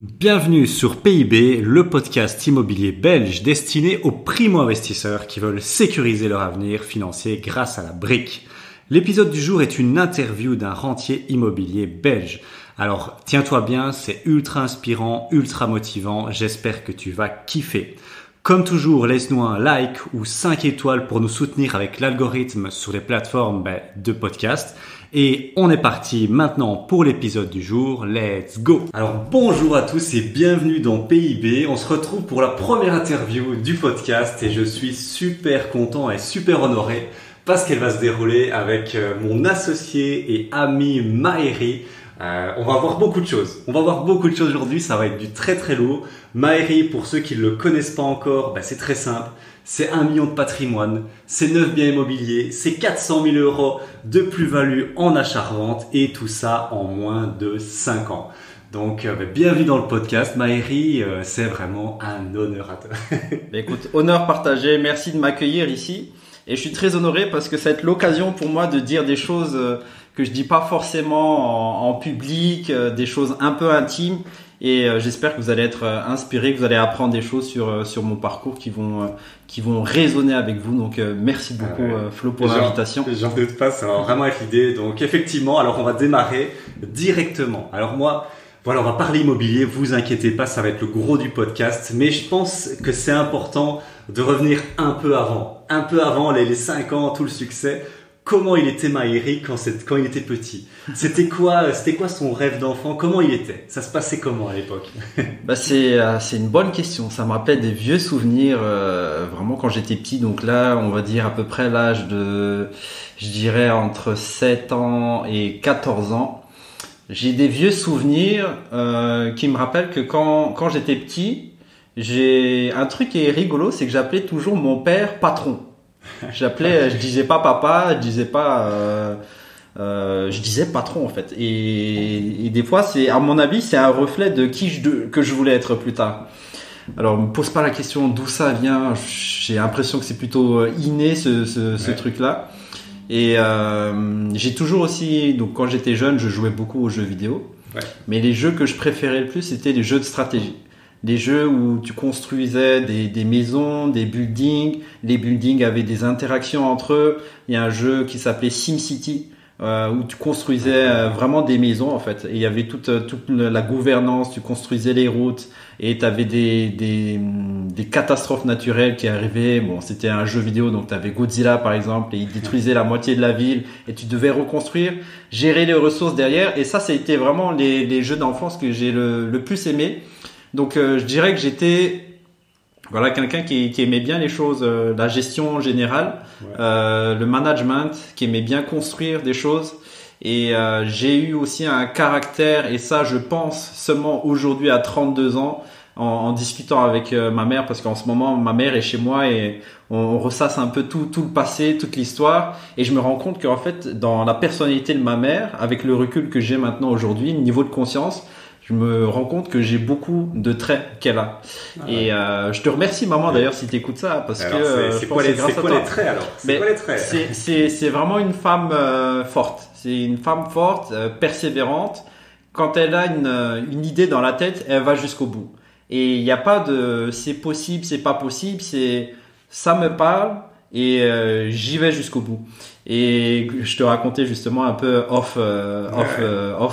Bienvenue sur PIB, le podcast immobilier belge destiné aux primo-investisseurs qui veulent sécuriser leur avenir financier grâce à la brique. L'épisode du jour est une interview d'un rentier immobilier belge. Alors tiens-toi bien, c'est ultra inspirant, ultra motivant, j'espère que tu vas kiffer. Comme toujours, laisse-nous un like ou 5 étoiles pour nous soutenir avec l'algorithme sur les plateformes de podcast. Et on est parti maintenant pour l'épisode du jour. Let's go! Alors bonjour à tous et bienvenue dans PIB. On se retrouve pour la première interview du podcast et je suis super content et super honoré parce qu'elle va se dérouler avec mon associé et ami Maëri. On va voir beaucoup de choses. Aujourd'hui, ça va être du très très lourd. Maëri, pour ceux qui ne le connaissent pas encore, c'est très simple. C'est 1 million de patrimoine, c'est 9 biens immobiliers, c'est 400 000 euros de plus-value en achat-revente et tout ça en moins de 5 ans. Donc, bienvenue dans le podcast. Maëri, c'est vraiment un honneur à toi. Écoute, honneur partagé. Merci de m'accueillir ici. Et je suis très honoré parce que ça va être l'occasion pour moi de dire des choses que je dis pas forcément en public, des choses un peu intimes. Et j'espère que vous allez être inspirés, que vous allez apprendre des choses sur mon parcours qui vont résonner avec vous. Donc merci beaucoup Flo pour l'invitation. J'en doute pas, ça va vraiment être l'idée. Donc effectivement, alors on va démarrer directement. Alors moi, voilà, on va parler immobilier, vous inquiétez pas, ça va être le gros du podcast. Mais je pense que c'est important de revenir un peu avant les 5 ans, tout le succès. Comment il était Maëri quand il était petit? C'était quoi son rêve d'enfant? Comment il était? Ça se passait comment à l'époque? C'est une bonne question. Ça me rappelle des vieux souvenirs, vraiment quand j'étais petit. Donc là, on va dire à peu près l'âge de, je dirais entre 7 ans et 14 ans. J'ai des vieux souvenirs qui me rappellent que quand j'étais petit, j'ai un truc qui est rigolo, c'est que j'appelais toujours mon père patron. Je disais pas papa, je disais patron en fait. Et des fois, à mon avis, c'est un reflet de que je voulais être plus tard. Alors, me pose pas la question d'où ça vient. J'ai l'impression que c'est plutôt inné ce truc-là. Et j'ai toujours aussi, donc quand j'étais jeune, je jouais beaucoup aux jeux vidéo. Ouais. Mais les jeux que je préférais le plus, c'était les jeux de stratégie. Des jeux où tu construisais des maisons, des buildings. Les buildings avaient des interactions entre eux. Il y a un jeu qui s'appelait SimCity où tu construisais vraiment des maisons en fait. Et il y avait toute la gouvernance. Tu construisais les routes et tu avais des catastrophes naturelles qui arrivaient. Bon, c'était un jeu vidéo, donc tu avais Godzilla par exemple et il détruisait la moitié de la ville et tu devais reconstruire, gérer les ressources derrière. Et ça a été vraiment les jeux d'enfance que j'ai le plus aimé. Donc je dirais que j'étais quelqu'un qui aimait bien les choses, la gestion générale, le management, qui aimait bien construire des choses. Et j'ai eu aussi un caractère, et ça je pense seulement aujourd'hui à 32 ans, en discutant avec ma mère, parce qu'en ce moment ma mère est chez moi et on ressasse un peu tout le passé, toute l'histoire. Et je me rends compte qu'en fait dans la personnalité de ma mère, avec le recul que j'ai maintenant aujourd'hui, le niveau de conscience, je me rends compte que j'ai beaucoup de traits qu'elle a. Et je te remercie maman d'ailleurs si tu écoutes ça parce alors, que c'est quoi les traits alors? C'est quoi les traits? C'est vraiment une femme forte. C'est une femme forte, persévérante. Quand elle a une idée dans la tête, elle va jusqu'au bout. Et il n'y a pas de c'est possible, c'est pas possible, c'est ça me parle et j'y vais jusqu'au bout. Et je te racontais justement un peu off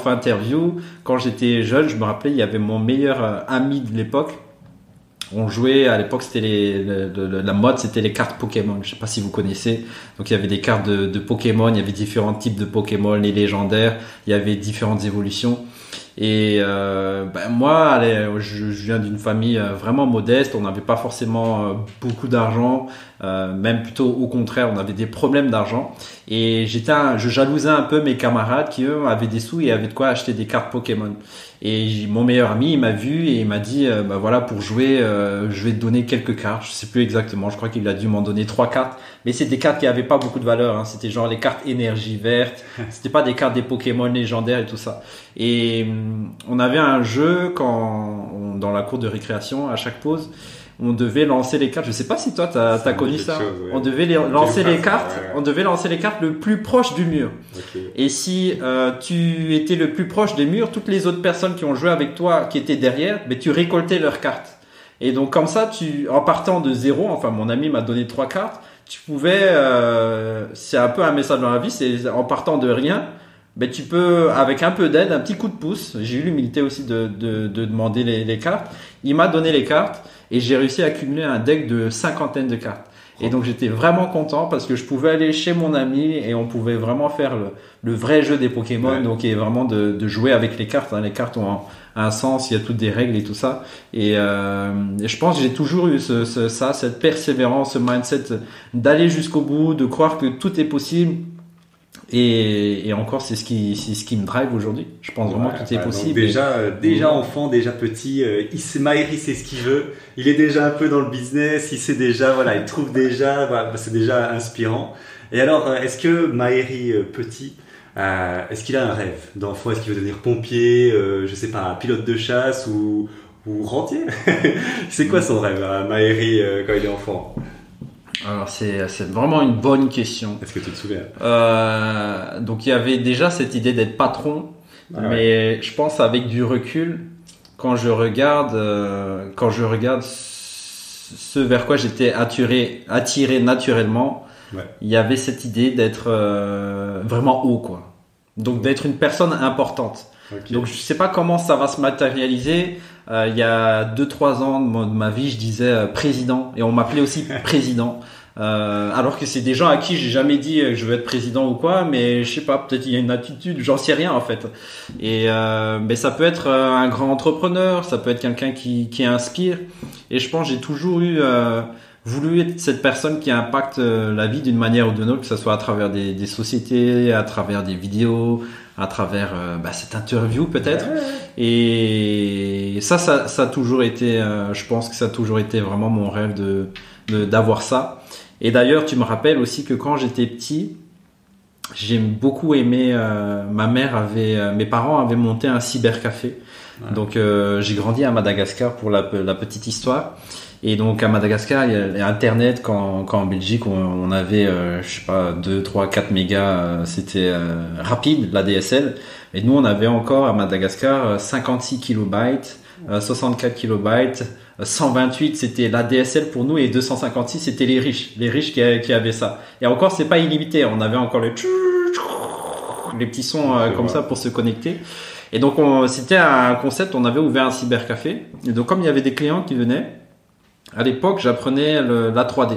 interview. Quand j'étais jeune, je me rappelais, il y avait mon meilleur ami de l'époque. On jouait à l'époque, c'était la mode, c'était les cartes Pokémon. Je sais pas si vous connaissez. Donc il y avait des cartes de Pokémon, il y avait différents types de Pokémon, les légendaires, il y avait différentes évolutions. Et moi, allez, je viens d'une famille vraiment modeste. On n'avait pas forcément beaucoup d'argent, même plutôt au contraire, on avait des problèmes d'argent. Et je jalousais un peu mes camarades qui eux avaient des sous et avaient de quoi acheter des cartes Pokémon. Et mon meilleur ami, il m'a vu et il m'a dit, voilà, pour jouer, je vais te donner quelques cartes. Je sais plus exactement. Je crois qu'il a dû m'en donner 3 cartes. Mais c'est des cartes qui avaient pas beaucoup de valeur. Hein. C'était genre les cartes énergie verte. C'était pas des cartes des Pokémon légendaires et tout ça. Et on avait un jeu dans la cour de récréation, à chaque pause, on devait lancer les cartes. Je sais pas si toi t'as connu ça. Ouais. On devait lancer les cartes. Ouais. On devait lancer les cartes le plus proche du mur. Okay. Et si tu étais le plus proche des murs, toutes les autres personnes qui ont joué avec toi, qui étaient derrière, mais tu récoltais leurs cartes. Et donc comme ça, en partant de zéro, enfin mon ami m'a donné 3 cartes, tu pouvais, c'est un peu un message dans la vie, c'est en partant de rien. Ben tu peux, avec un peu d'aide, un petit coup de pouce, j'ai eu l'humilité aussi de demander les cartes. Il m'a donné les cartes et j'ai réussi à accumuler un deck de 50 de cartes. Et donc j'étais vraiment content parce que je pouvais aller chez mon ami et on pouvait vraiment faire le vrai jeu des Pokémon, ouais. Donc et vraiment de jouer avec les cartes. Hein. Les cartes ont un sens, il y a toutes des règles et tout ça. Et je pense que j'ai toujours eu cette persévérance, ce mindset d'aller jusqu'au bout, de croire que tout est possible. Et encore, c'est ce qui me drive aujourd'hui. Je pense vraiment que tout est possible. Déjà enfant, déjà petit, Maëri sait ce qu'il veut. Il est déjà un peu dans le business. Il sait déjà, voilà, il trouve déjà. Voilà, c'est déjà inspirant. Et alors, est-ce que Maëri petit, est-ce qu'il a un rêve d'enfant? Est-ce qu'il veut devenir pompier, je sais pas, pilote de chasse ou rentier? C'est quoi son rêve, Maëri, quand il est enfant? Alors c'est vraiment une bonne question. Est-ce que tu te souviens? Donc il y avait déjà cette idée d'être patron, mais je pense avec du recul, quand je regarde ce vers quoi j'étais attiré naturellement, il y avait cette idée d'être vraiment haut, quoi. Donc d'être une personne importante. Okay. Donc je sais pas comment ça va se matérialiser. Il y a 2-3 ans de ma vie, je disais président et on m'appelait aussi président. Alors que c'est des gens à qui j'ai jamais dit que je veux être président ou quoi, mais je sais pas, peut-être il y a une attitude, j'en sais rien en fait. Et mais ça peut être un grand entrepreneur, ça peut être quelqu'un qui inspire. Et je pense que j'ai toujours voulu être cette personne qui impacte la vie d'une manière ou d'une autre, que ce soit à travers des sociétés, à travers des vidéos, à travers cette interview peut-être. Et ça a toujours été, je pense que ça a toujours été vraiment mon rêve d'avoir ça. Et d'ailleurs, tu me rappelles aussi que quand j'étais petit, j'ai beaucoup aimé, mes parents avaient monté un cybercafé. Ouais. Donc j'ai grandi à Madagascar pour la petite histoire. Et donc à Madagascar, il y a Internet quand en Belgique on avait je sais pas 2, 3, 4 mégas, c'était rapide la DSL. Et nous on avait encore à Madagascar 56 kilobytes, 64 kilobytes, 128 c'était la DSL pour nous et 256 c'était les riches qui avaient ça. Et encore c'est pas illimité, on avait encore les petits sons comme ça pour se connecter. Et donc c'était un concept, on avait ouvert un cybercafé. Et donc comme il y avait des clients qui venaient, à l'époque, j'apprenais la 3D.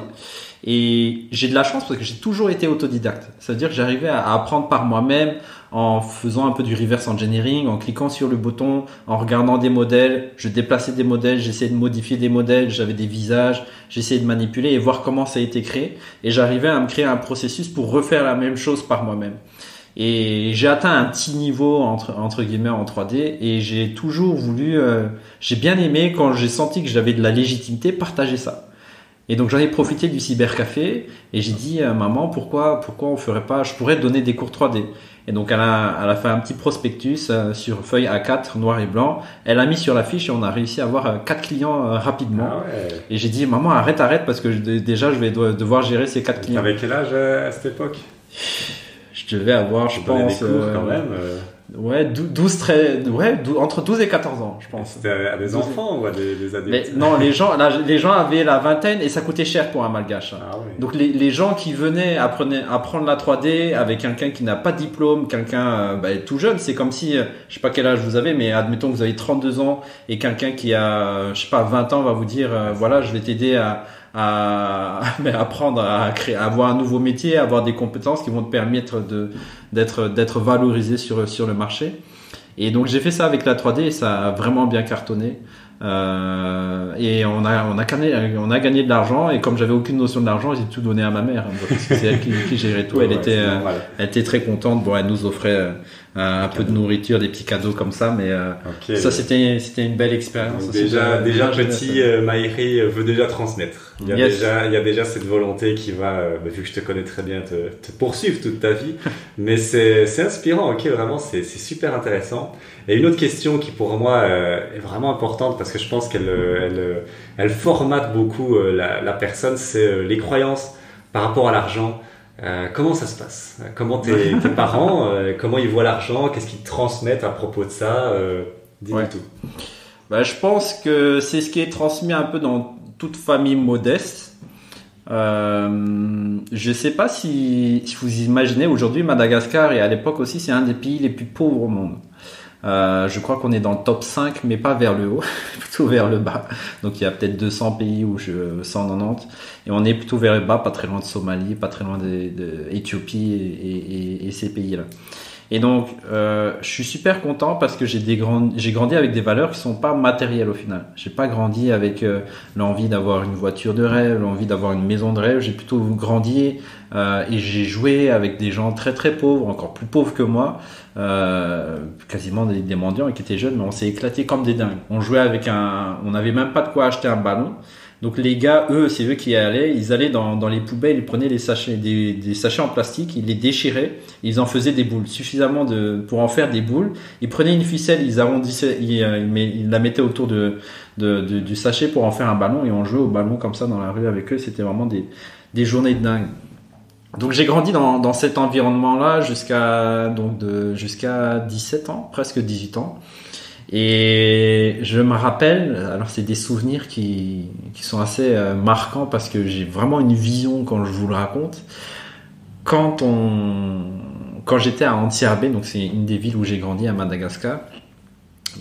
Et j'ai de la chance parce que j'ai toujours été autodidacte. C'est-à-dire que j'arrivais à apprendre par moi-même en faisant un peu du reverse engineering, en cliquant sur le bouton, en regardant des modèles. Je déplaçais des modèles, j'essayais de modifier des modèles, j'avais des visages, j'essayais de manipuler et voir comment ça a été créé. Et j'arrivais à me créer un processus pour refaire la même chose par moi-même. Et j'ai atteint un petit niveau entre guillemets en 3D et j'ai toujours voulu, j'ai bien aimé quand j'ai senti que j'avais de la légitimité partager ça. Et donc j'en ai profité du cybercafé et j'ai dit maman pourquoi on ferait pas, je pourrais te donner des cours 3D. Et donc elle a fait un petit prospectus sur feuille A4 noir et blanc. Elle a mis sur la fiche et on a réussi à avoir 4 clients rapidement. Ah ouais. Et j'ai dit maman arrête parce que déjà je vais devoir gérer ces 4 clients. Avec quel âge à cette époque? Je devais avoir, je pense, des cours, quand même. Ouais, 12, entre 12 et 14 ans, je pense. C'était à des enfants ou à des adultes? Mais non, les gens avaient la vingtaine et ça coûtait cher pour un malgache. Ah oui. Donc les gens qui venaient apprendre la 3D avec quelqu'un qui n'a pas de diplôme, quelqu'un tout jeune, c'est comme si, je sais pas quel âge vous avez, mais admettons que vous avez 32 ans et quelqu'un qui a, je sais pas, 20 ans va vous dire, voilà, je vais t'aider à apprendre à avoir un nouveau métier, à avoir des compétences qui vont te permettre d'être valorisé sur le marché. Et donc j'ai fait ça avec la 3D et ça a vraiment bien cartonné. Et on a gagné de l'argent et comme j'avais aucune notion de l'argent, j'ai tout donné à ma mère parce que c'est elle qui gérait tout. Elle était très contente. Bon, elle nous offrait un peu de nourriture, des petits cadeaux comme ça, mais ça c'était une belle expérience. Déjà petit, Maëri veut déjà transmettre. Il y a déjà cette volonté qui va, vu que je te connais très bien, te poursuivre toute ta vie. Mais c'est inspirant, ok, vraiment c'est super intéressant. Et une autre question qui pour moi est vraiment importante parce que je pense elle formate beaucoup la personne, c'est les croyances par rapport à l'argent. Comment ça se passe? Comment tes parents, comment ils voient l'argent? Qu'est-ce qu'ils te transmettent à propos de ça? Dis-nous tout. Je pense que c'est ce qui est transmis un peu dans toute famille modeste. Je sais pas si vous imaginez, aujourd'hui Madagascar, et à l'époque aussi, c'est un des pays les plus pauvres au monde. Je crois qu'on est dans le top 5, mais pas vers le haut, plutôt vers le bas. Donc il y a peut-être 200 pays, 190, et on est plutôt vers le bas, pas très loin de Somalie, pas très loin d'Éthiopie et ces pays-là. Et donc, je suis super content parce que j'ai grandi avec des valeurs qui sont pas matérielles au final. J'ai pas grandi avec l'envie d'avoir une voiture de rêve, l'envie d'avoir une maison de rêve. J'ai plutôt grandi et j'ai joué avec des gens très très pauvres, encore plus pauvres que moi, quasiment des mendiants et qui étaient jeunes, mais on s'est éclaté comme des dingues. On jouait on n'avait même pas de quoi acheter un ballon. Donc les gars, c'est eux qui ils allaient dans les poubelles, ils prenaient des sachets en plastique, ils les déchiraient, ils en faisaient des boules, suffisamment pour en faire des boules. Ils prenaient une ficelle, ils arrondissaient, ils la mettaient autour du sachet pour en faire un ballon, et on jouait au ballon comme ça dans la rue avec eux. C'était vraiment des journées de dingue. Donc j'ai grandi dans cet environnement-là jusqu'à 17 ans, presque 18 ans. Et je me rappelle, alors c'est des souvenirs qui sont assez marquants parce que j'ai vraiment une vision quand je vous le raconte. Quand j'étais à Antsiarbé, donc c'est une des villes où j'ai grandi à Madagascar,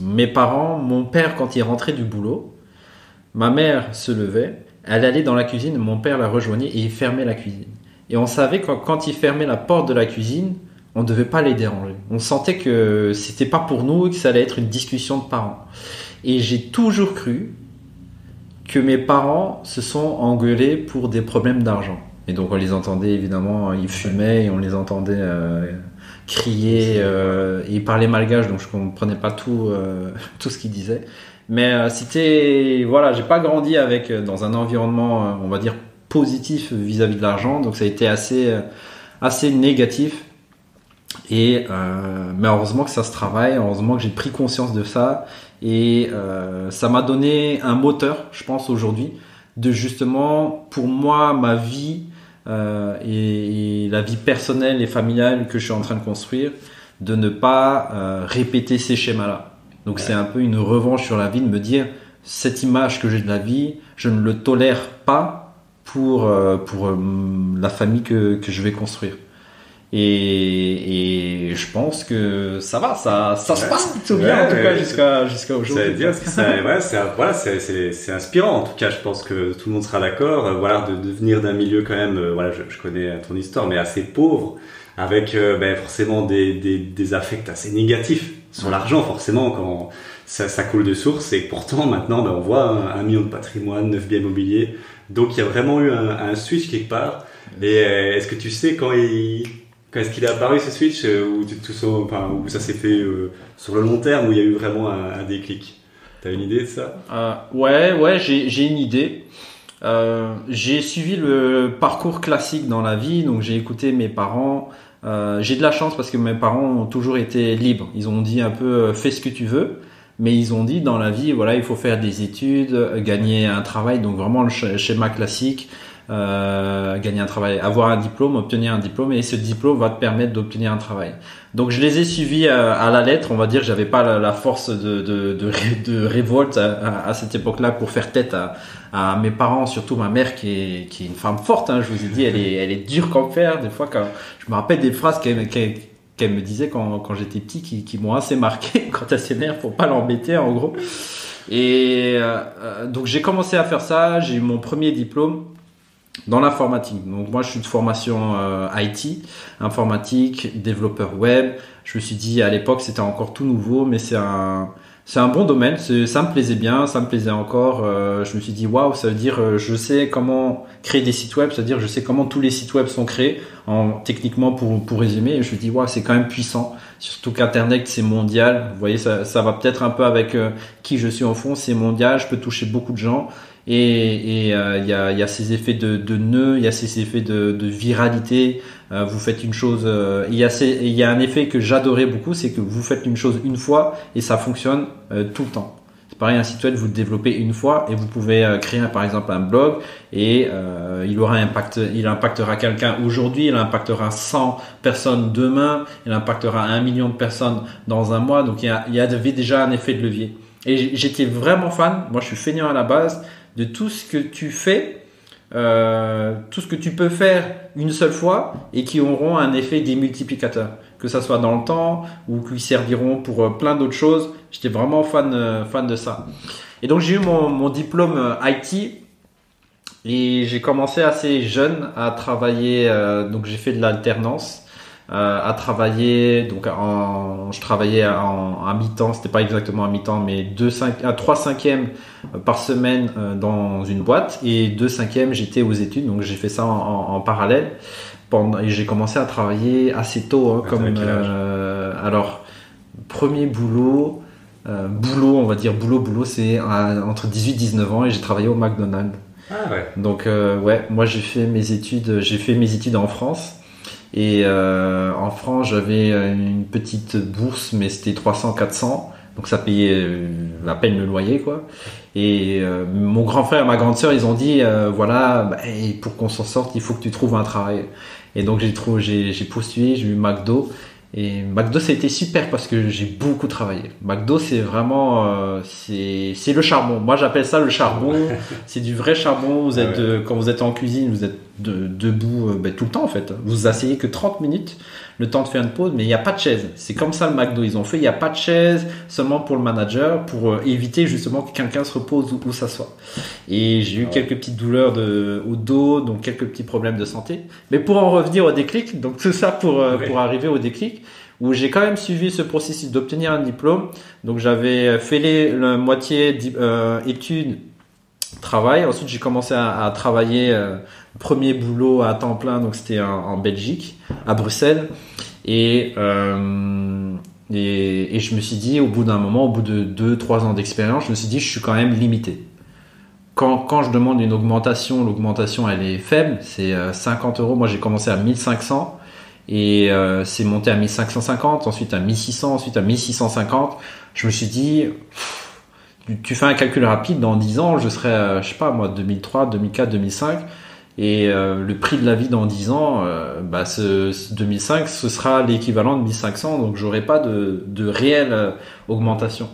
mon père, quand il rentrait du boulot, ma mère se levait, elle allait dans la cuisine, mon père la rejoignait et il fermait la cuisine. Et on savait que quand il fermait la porte de la cuisine, on ne devait pas les déranger. On sentait que c'était pas pour nous et que ça allait être une discussion de parents. Et j'ai toujours cru que mes parents se sont engueulés pour des problèmes d'argent. Et donc on les entendait évidemment, ils fumaient et on les entendait crier. Ils parlaient malgache, donc je comprenais pas tout ce qu'ils disaient. Mais j'ai pas grandi dans un environnement, on va dire, positif vis-à-vis de l'argent. Donc ça a été assez négatif. Mais heureusement que ça se travaille, heureusement que j'ai pris conscience de ça, et ça m'a donné un moteur, je pense, aujourd'hui, de justement, pour moi, ma vie et la vie personnelle et familiale que je suis en train de construire, de ne pas répéter ces schémas-là. Donc c'est un peu une revanche sur la vie, de me dire, cette image que j'ai de la vie, je ne le tolère pas pour la famille que je vais construire. Et je pense que ça va, ça se passe plutôt bien, en tout cas jusqu'à aujourd'hui. Ça veut dire que c'est inspirant. En tout cas, je pense que tout le monde sera d'accord. De venir d'un milieu quand même, je connais ton histoire, mais assez pauvre, avec forcément des affects assez négatifs sur l'argent, forcément, quand ça coule de source. Et pourtant, maintenant, on voit 1 million de patrimoine, 9 biens immobiliers. Donc, il y a vraiment eu un switch quelque part. Et est-ce que tu sais quand est-ce qu'il est apparu ce switch, où ça s'est fait sur le long terme, où il y a eu vraiment un déclic? T'as une idée de ça? Ouais, j'ai une idée. J'ai suivi le parcours classique dans la vie, donc j'ai écouté mes parents. J'ai de la chance parce que mes parents ont toujours été libres. Ils ont dit un peu fais ce que tu veux, mais ils ont dit dans la vie, il faut faire des études, gagner un travail, donc vraiment le schéma classique. Gagner un travail, avoir un diplôme, obtenir un diplôme, et ce diplôme va te permettre d'obtenir un travail. Donc je les ai suivis à la lettre, on va dire. J'avais pas la force de révolte à cette époque-là pour faire tête à mes parents, surtout ma mère qui est une femme forte, hein, je vous ai dit, elle est dure comme fer. Des fois, quand je me rappelle des phrases qu'elle me disait quand j'étais petit qui m'ont assez marqué. Quand elle s'énerve, faut pas l'embêter, en gros. Et donc j'ai commencé à faire ça. J'ai eu mon premier diplôme dans l'informatique. Donc moi je suis de formation IT, informatique, développeur web. Je me suis dit à l'époque c'était encore tout nouveau, mais c'est un bon domaine, ça me plaisait bien, ça me plaisait encore. Je me suis dit waouh, ça veut dire je sais comment créer des sites web, c'est-à-dire je sais comment tous les sites web sont créés techniquement pour résumer. Et je me suis dit waouh, c'est quand même puissant, surtout qu'Internet c'est mondial. Vous voyez, ça va peut-être un peu avec qui je suis en fond, c'est mondial, je peux toucher beaucoup de gens. Et il y a ces effets de nœud, il y a ces effets de viralité. Vous faites une chose, il y a un effet que j'adorais beaucoup, c'est que vous faites une chose une fois et ça fonctionne tout le temps. Pareil, un site web, vous le développez une fois et vous pouvez créer par exemple un blog et il impactera quelqu'un aujourd'hui, il impactera 100 personnes demain, il impactera 1 million de personnes dans un mois. Donc il y avait déjà un effet de levier. Et j'étais vraiment fan, moi je suis feignant à la base, de tout ce que tu fais. Tout ce que tu peux faire une seule fois et qui auront un effet démultiplicateur, que ça soit dans le temps ou qui serviront pour plein d'autres choses. J'étais vraiment fan de ça. Et donc j'ai eu mon diplôme IT et j'ai commencé assez jeune à travailler. Donc j'ai fait de l'alternance. À travailler, donc je travaillais à mi-temps, c'était pas exactement à mi-temps, mais 3/5 par semaine dans une boîte et 2/5 j'étais aux études, donc j'ai fait ça en parallèle et j'ai commencé à travailler assez tôt, alors premier boulot, on va dire boulot, c'est entre 18-19 ans et j'ai travaillé au McDonald's. Ah ouais. Donc moi j'ai fait mes études en France. Et en France, j'avais une petite bourse, mais c'était 300-400, donc ça payait à peine le loyer, quoi. Et mon grand frère et ma grande sœur, ils ont dit pour qu'on s'en sorte, il faut que tu trouves un travail. Et donc j'ai postulé, j'ai eu McDo. Et McDo, ça a été super parce que j'ai beaucoup travaillé. McDo, c'est vraiment c'est le charbon. Moi, j'appelle ça le charbon. C'est du vrai charbon. Quand vous êtes en cuisine, vous êtes debout tout le temps en fait. Vous asseyez que 30 minutes, le temps de faire une pause, mais il n'y a pas de chaise. C'est comme ça le McDo. Ils ont fait, il n'y a pas de chaise seulement pour le manager, pour éviter justement que quelqu'un se repose ou s'assoie. Et j'ai eu quelques petites douleurs au dos, donc quelques petits problèmes de santé. Mais pour en revenir au déclic, donc tout ça pour arriver au déclic, où j'ai quand même suivi ce processus d'obtenir un diplôme. Donc j'avais fait la moitié études, travail. Ensuite j'ai commencé à travailler. Premier boulot à temps plein, donc c'était en Belgique, à Bruxelles. Et je me suis dit, au bout d'un moment, au bout de 2-3 ans d'expérience, je me suis dit, je suis quand même limité. Quand je demande une augmentation, l'augmentation elle est faible, c'est 50 euros. Moi j'ai commencé à 1500 et c'est monté à 1550, ensuite à 1600, ensuite à 1650. Je me suis dit, tu fais un calcul rapide, dans 10 ans, je serai, je sais pas moi, 2003, 2004, 2005. Et le prix de la vie dans 10 ans, ce 2005, ce sera l'équivalent de 1500, donc j'aurai pas de réelle augmentation.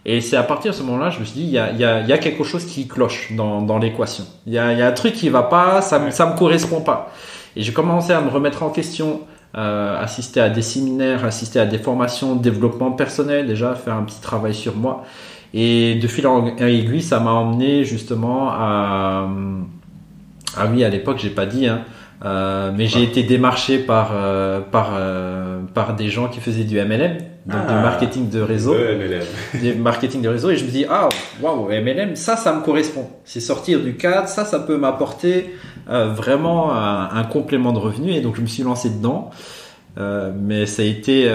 Et c'est à partir de ce moment-là, je me suis dit, il y a quelque chose qui cloche dans l'équation. Il y a un truc qui va pas, ça me correspond pas. Et j'ai commencé à me remettre en question, assister à des séminaires, assister à des formations de développement personnel, déjà faire un petit travail sur moi. Et de fil en aiguille, ça m'a emmené justement à... Ah oui, à l'époque, j'ai pas dit, mais j'ai été démarché par des gens qui faisaient du MLM, donc du marketing de réseau. Du marketing de réseau, et je me dis, waouh, MLM, ça me correspond. C'est sortir du cadre, ça peut m'apporter vraiment un complément de revenu, et donc je me suis lancé dedans. Mais ça a été,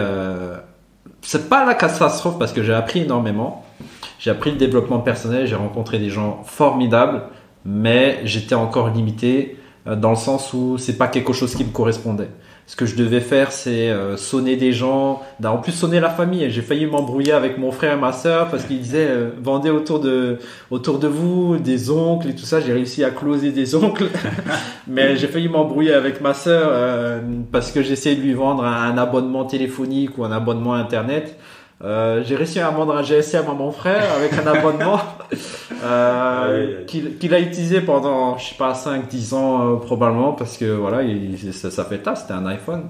c'est pas la catastrophe parce que j'ai appris énormément. J'ai appris le développement personnel, j'ai rencontré des gens formidables. Mais j'étais encore limité dans le sens où c'est pas quelque chose qui me correspondait. Ce que je devais faire, c'est sonner des gens, en plus sonner la famille. J'ai failli m'embrouiller avec mon frère et ma sœur parce qu'ils disaient vendez autour de vous des oncles et tout ça. J'ai réussi à closer des oncles, mais j'ai failli m'embrouiller avec ma sœur parce que j'essayais de lui vendre un abonnement téléphonique ou un abonnement internet. J'ai réussi à vendre un GSM à mon frère avec un abonnement qu'il a utilisé pendant, je sais pas, 5-10 ans probablement parce que voilà, ça fait tard, c'était un iPhone.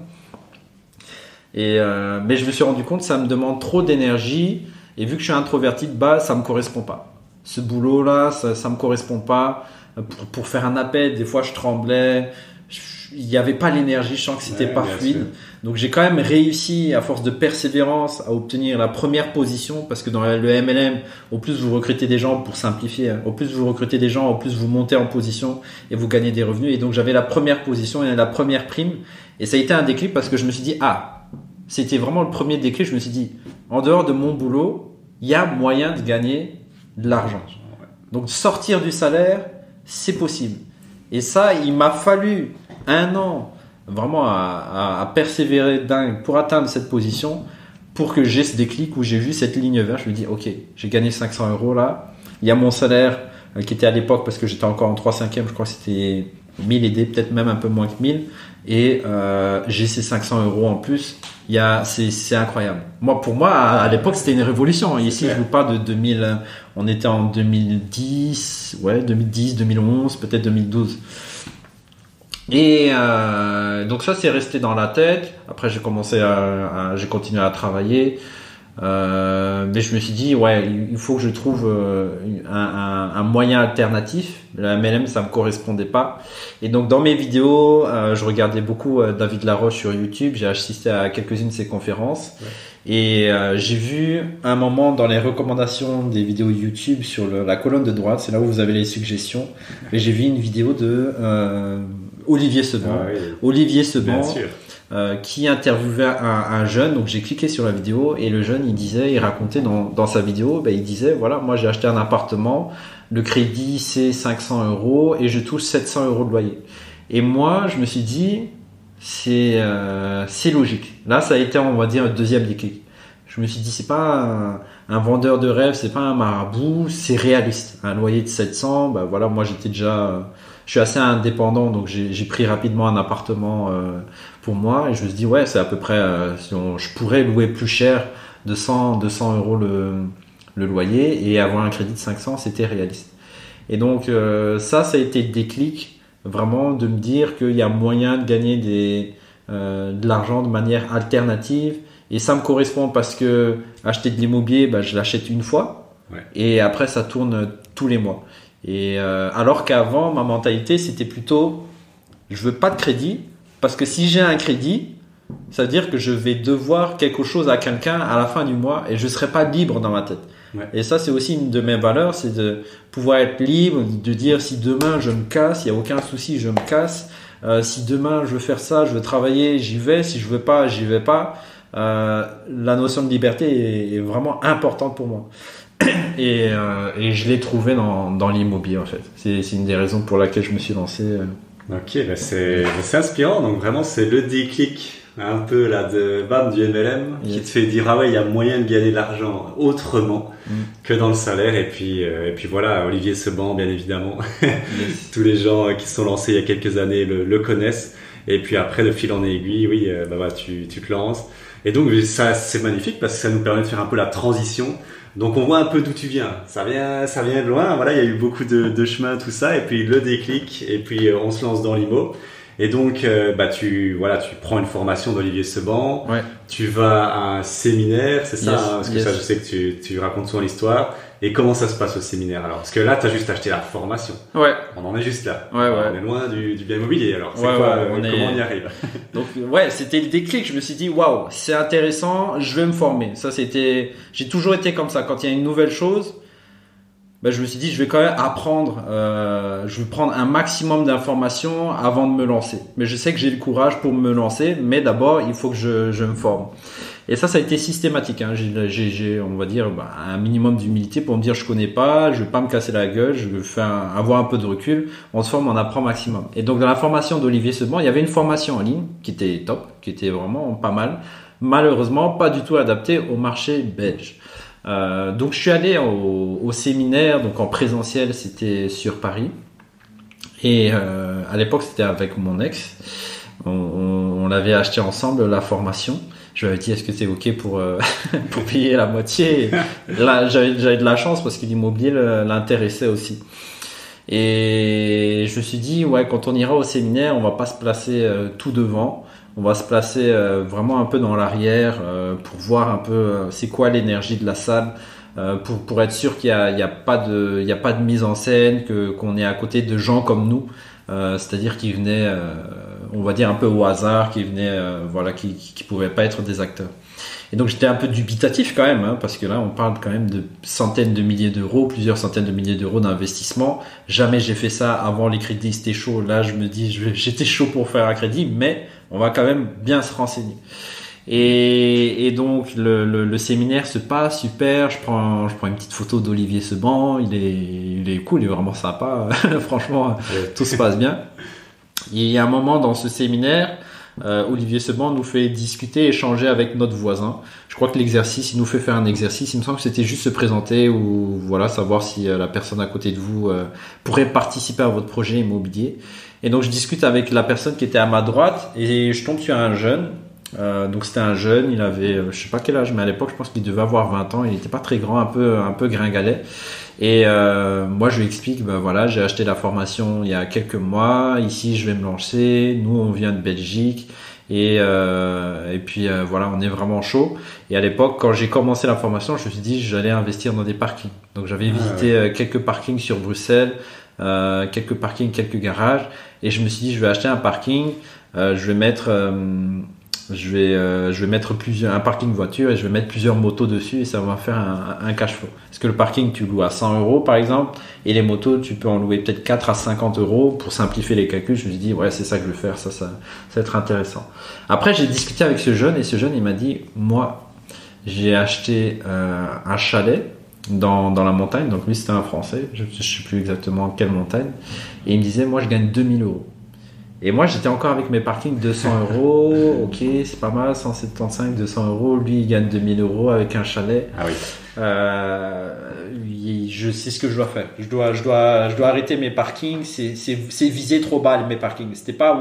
Mais je me suis rendu compte que ça me demande trop d'énergie et vu que je suis introverti de base, ça me correspond pas. Ce boulot-là, ça me correspond pas. Pour faire un appel, des fois je tremblais. Il n'y avait pas l'énergie, je sens que c'était pas fluide. Sûr. Donc j'ai quand même réussi, à force de persévérance, à obtenir la première position parce que dans le MLM, au plus vous recrutez des gens, pour simplifier, au plus vous recrutez des gens, au plus vous montez en position et vous gagnez des revenus. Et donc j'avais la première position et la première prime. Et ça a été un déclic parce que je me suis dit, c'était vraiment le premier déclic. Je me suis dit, en dehors de mon boulot, il y a moyen de gagner de l'argent. Donc sortir du salaire, c'est possible. Et ça, il m'a fallu 1 an vraiment à persévérer dingue pour atteindre cette position pour que j'ai ce déclic où j'ai vu cette ligne verte. Je me dis, ok, j'ai gagné 500 euros là. Il y a mon salaire qui était à l'époque, parce que j'étais encore en 3/5e, je crois que c'était 1000 aidés, peut-être même un peu moins que 1000. Et j'ai ces 500 euros en plus. C'est incroyable. Pour moi, à l'époque, c'était une révolution. Ici, je vous parle de 2000. On était en 2010, 2011, peut-être 2012. Et donc ça, c'est resté dans la tête. Après, j'ai continué à travailler. Mais je me suis dit, il faut que je trouve un moyen alternatif. La MLM, ça me correspondait pas. Et donc, dans mes vidéos, je regardais beaucoup David Laroche sur YouTube. J'ai assisté à quelques-unes de ses conférences. Ouais. Et j'ai vu un moment dans les recommandations des vidéos YouTube sur la colonne de droite, c'est là où vous avez les suggestions. Et j'ai vu une vidéo de Olivier Seban. Ah, oui. Olivier Seban. Bien sûr. Qui interviewait un jeune. Donc j'ai cliqué sur la vidéo et le jeune il racontait dans sa vidéo, il disait voilà, moi j'ai acheté un appartement, le crédit c'est 500 euros et je touche 700 euros de loyer. Et moi je me suis dit c'est logique. Là ça a été, on va dire, un deuxième déclic. Je me suis dit c'est pas un vendeur de rêve, c'est pas un marabout, c'est réaliste. Un loyer de 700, voilà, moi je suis assez indépendant, donc j'ai pris rapidement un appartement pour moi et je me suis dit c'est à peu près je pourrais louer plus cher de 200 euros le loyer et avoir un crédit de 500, c'était réaliste. Et donc ça a été le déclic, vraiment, de me dire qu'il y a moyen de gagner de l'argent de manière alternative. Et ça me correspond parce que acheter de l'immobilier, je l'achète une fois et après ça tourne tous les mois. Et alors qu'avant, ma mentalité, c'était plutôt je veux pas de crédit, parce que si j'ai un crédit, ça veut dire que je vais devoir quelque chose à quelqu'un à la fin du mois et je serai pas libre dans ma tête. Ouais. Et ça, c'est aussi une de mes valeurs, c'est de pouvoir être libre, de dire si demain je me casse, il y a aucun souci, je me casse. Si demain je veux faire ça, je veux travailler, j'y vais. Si je veux pas, j'y vais pas. La notion de liberté est vraiment importante pour moi. Et je l'ai trouvé dans l'immobilier, en fait. C'est une des raisons pour laquelle je me suis lancé. Ok, c'est inspirant. Donc vraiment, c'est le déclic un peu là du MLM qui te fait dire il y a moyen de gagner de l'argent autrement que dans le salaire. Et puis voilà, Olivier Seban, bien évidemment. Yes. Tous les gens qui se sont lancés il y a quelques années le connaissent. Et puis après, de fil en aiguille, tu te lances. Et donc ça, c'est magnifique parce que ça nous permet de faire un peu la transition. Donc on voit un peu d'où tu viens. Ça vient de loin. Voilà, il y a eu beaucoup de chemin, tout ça, et puis le déclic, et puis on se lance dans l'IMO. Et donc tu prends une formation d'Olivier Seban. Ouais. Tu vas à un séminaire, c'est ça, parce que ça, je sais que tu racontes souvent l'histoire. Et comment ça se passe au séminaire alors? Parce que là, tu as juste acheté la formation. Ouais. On en est juste là. Ouais. On est loin du bien immobilier. Alors, c'est comment on y arrive? Donc, c'était le déclic. Je me suis dit, waouh, c'est intéressant, je vais me former. J'ai toujours été comme ça. Quand il y a une nouvelle chose, je me suis dit, je vais quand même apprendre. Je vais prendre un maximum d'informations avant de me lancer. Mais je sais que j'ai le courage pour me lancer. Mais d'abord, il faut que je me forme. Et ça a été systématique. J'ai, on va dire, un minimum d'humilité pour me dire, je connais pas, je vais pas me casser la gueule, je vais avoir un peu de recul. On se forme, on apprend maximum. Et donc, dans la formation d'Olivier Seban, il y avait une formation en ligne qui était top, qui était vraiment pas mal. Malheureusement, pas du tout adaptée au marché belge. Donc, je suis allé au séminaire, donc en présentiel, c'était sur Paris. Et à l'époque, c'était avec mon ex. On l'avait acheté ensemble, la formation. Je lui avais dit, est-ce que c'est OK pour payer la moitié? Là, j'avais de la chance parce que l'immobilier l'intéressait aussi. Et je me suis dit, quand on ira au séminaire, on va pas se placer tout devant. On va se placer vraiment un peu dans l'arrière pour voir un peu c'est quoi l'énergie de la salle, pour être sûr qu'il y a pas de mise en scène, qu'on est à côté de gens comme nous. C'est-à-dire qui venaient, on va dire un peu au hasard, qui venaient, qui pouvaient pas être des acteurs. Et donc j'étais un peu dubitatif quand même, parce que là on parle quand même de centaines de milliers d'euros, plusieurs centaines de milliers d'euros d'investissement. Jamais j'ai fait ça avant les crédits, c'était chaud. Là je me dis, j'étais chaud pour faire un crédit, mais on va quand même bien se renseigner. Et donc le séminaire se passe super. Je prends une petite photo d'Olivier Seban. Il est cool, il est vraiment sympa. Franchement, tout se passe bien. Et il y a un moment dans ce séminaire, Olivier Seban nous fait discuter, échanger avec notre voisin. Je crois que l'exercice, il nous fait faire un exercice. Il me semble que c'était juste se présenter ou voilà, savoir si la personne à côté de vous pourrait participer à votre projet immobilier. Et donc je discute avec la personne qui était à ma droite et je tombe sur un jeune. Donc c'était un jeune, il avait je sais pas quel âge, mais à l'époque je pense qu'il devait avoir 20 ans. Il n'était pas très grand, un peu gringalet. Et moi je lui explique, ben voilà, j'ai acheté la formation il y a quelques mois. Ici je vais me lancer. Nous on vient de Belgique et puis voilà, on est vraiment chaud. Et à l'époque quand j'ai commencé la formation, je me suis dit j'allais investir dans des parkings. Donc j'avais visité quelques parkings sur Bruxelles, quelques parkings, quelques garages, et je me suis dit je vais acheter un parking. Je vais mettre un parking voiture et je vais mettre plusieurs motos dessus et ça va faire un cash flow. Parce que le parking, tu loues à 100 euros par exemple, et les motos, tu peux en louer peut-être 4 à 50 euros. Pour simplifier les calculs, je me suis dit, ouais, c'est ça que je vais faire, ça va être intéressant. Après, j'ai discuté avec ce jeune et ce jeune, il m'a dit, moi, j'ai acheté un chalet dans la montagne. Donc lui, c'était un Français, je ne sais plus exactement quelle montagne. Et il me disait, moi, je gagne 2000 euros. Et moi, j'étais encore avec mes parkings 200 euros. Ok, c'est pas mal, 175, 200 euros. Lui, il gagne 2000 euros avec un chalet. Ah oui. Je sais ce que je dois faire. Je dois arrêter mes parkings. C'est visé trop bas, mes parkings. C'était pas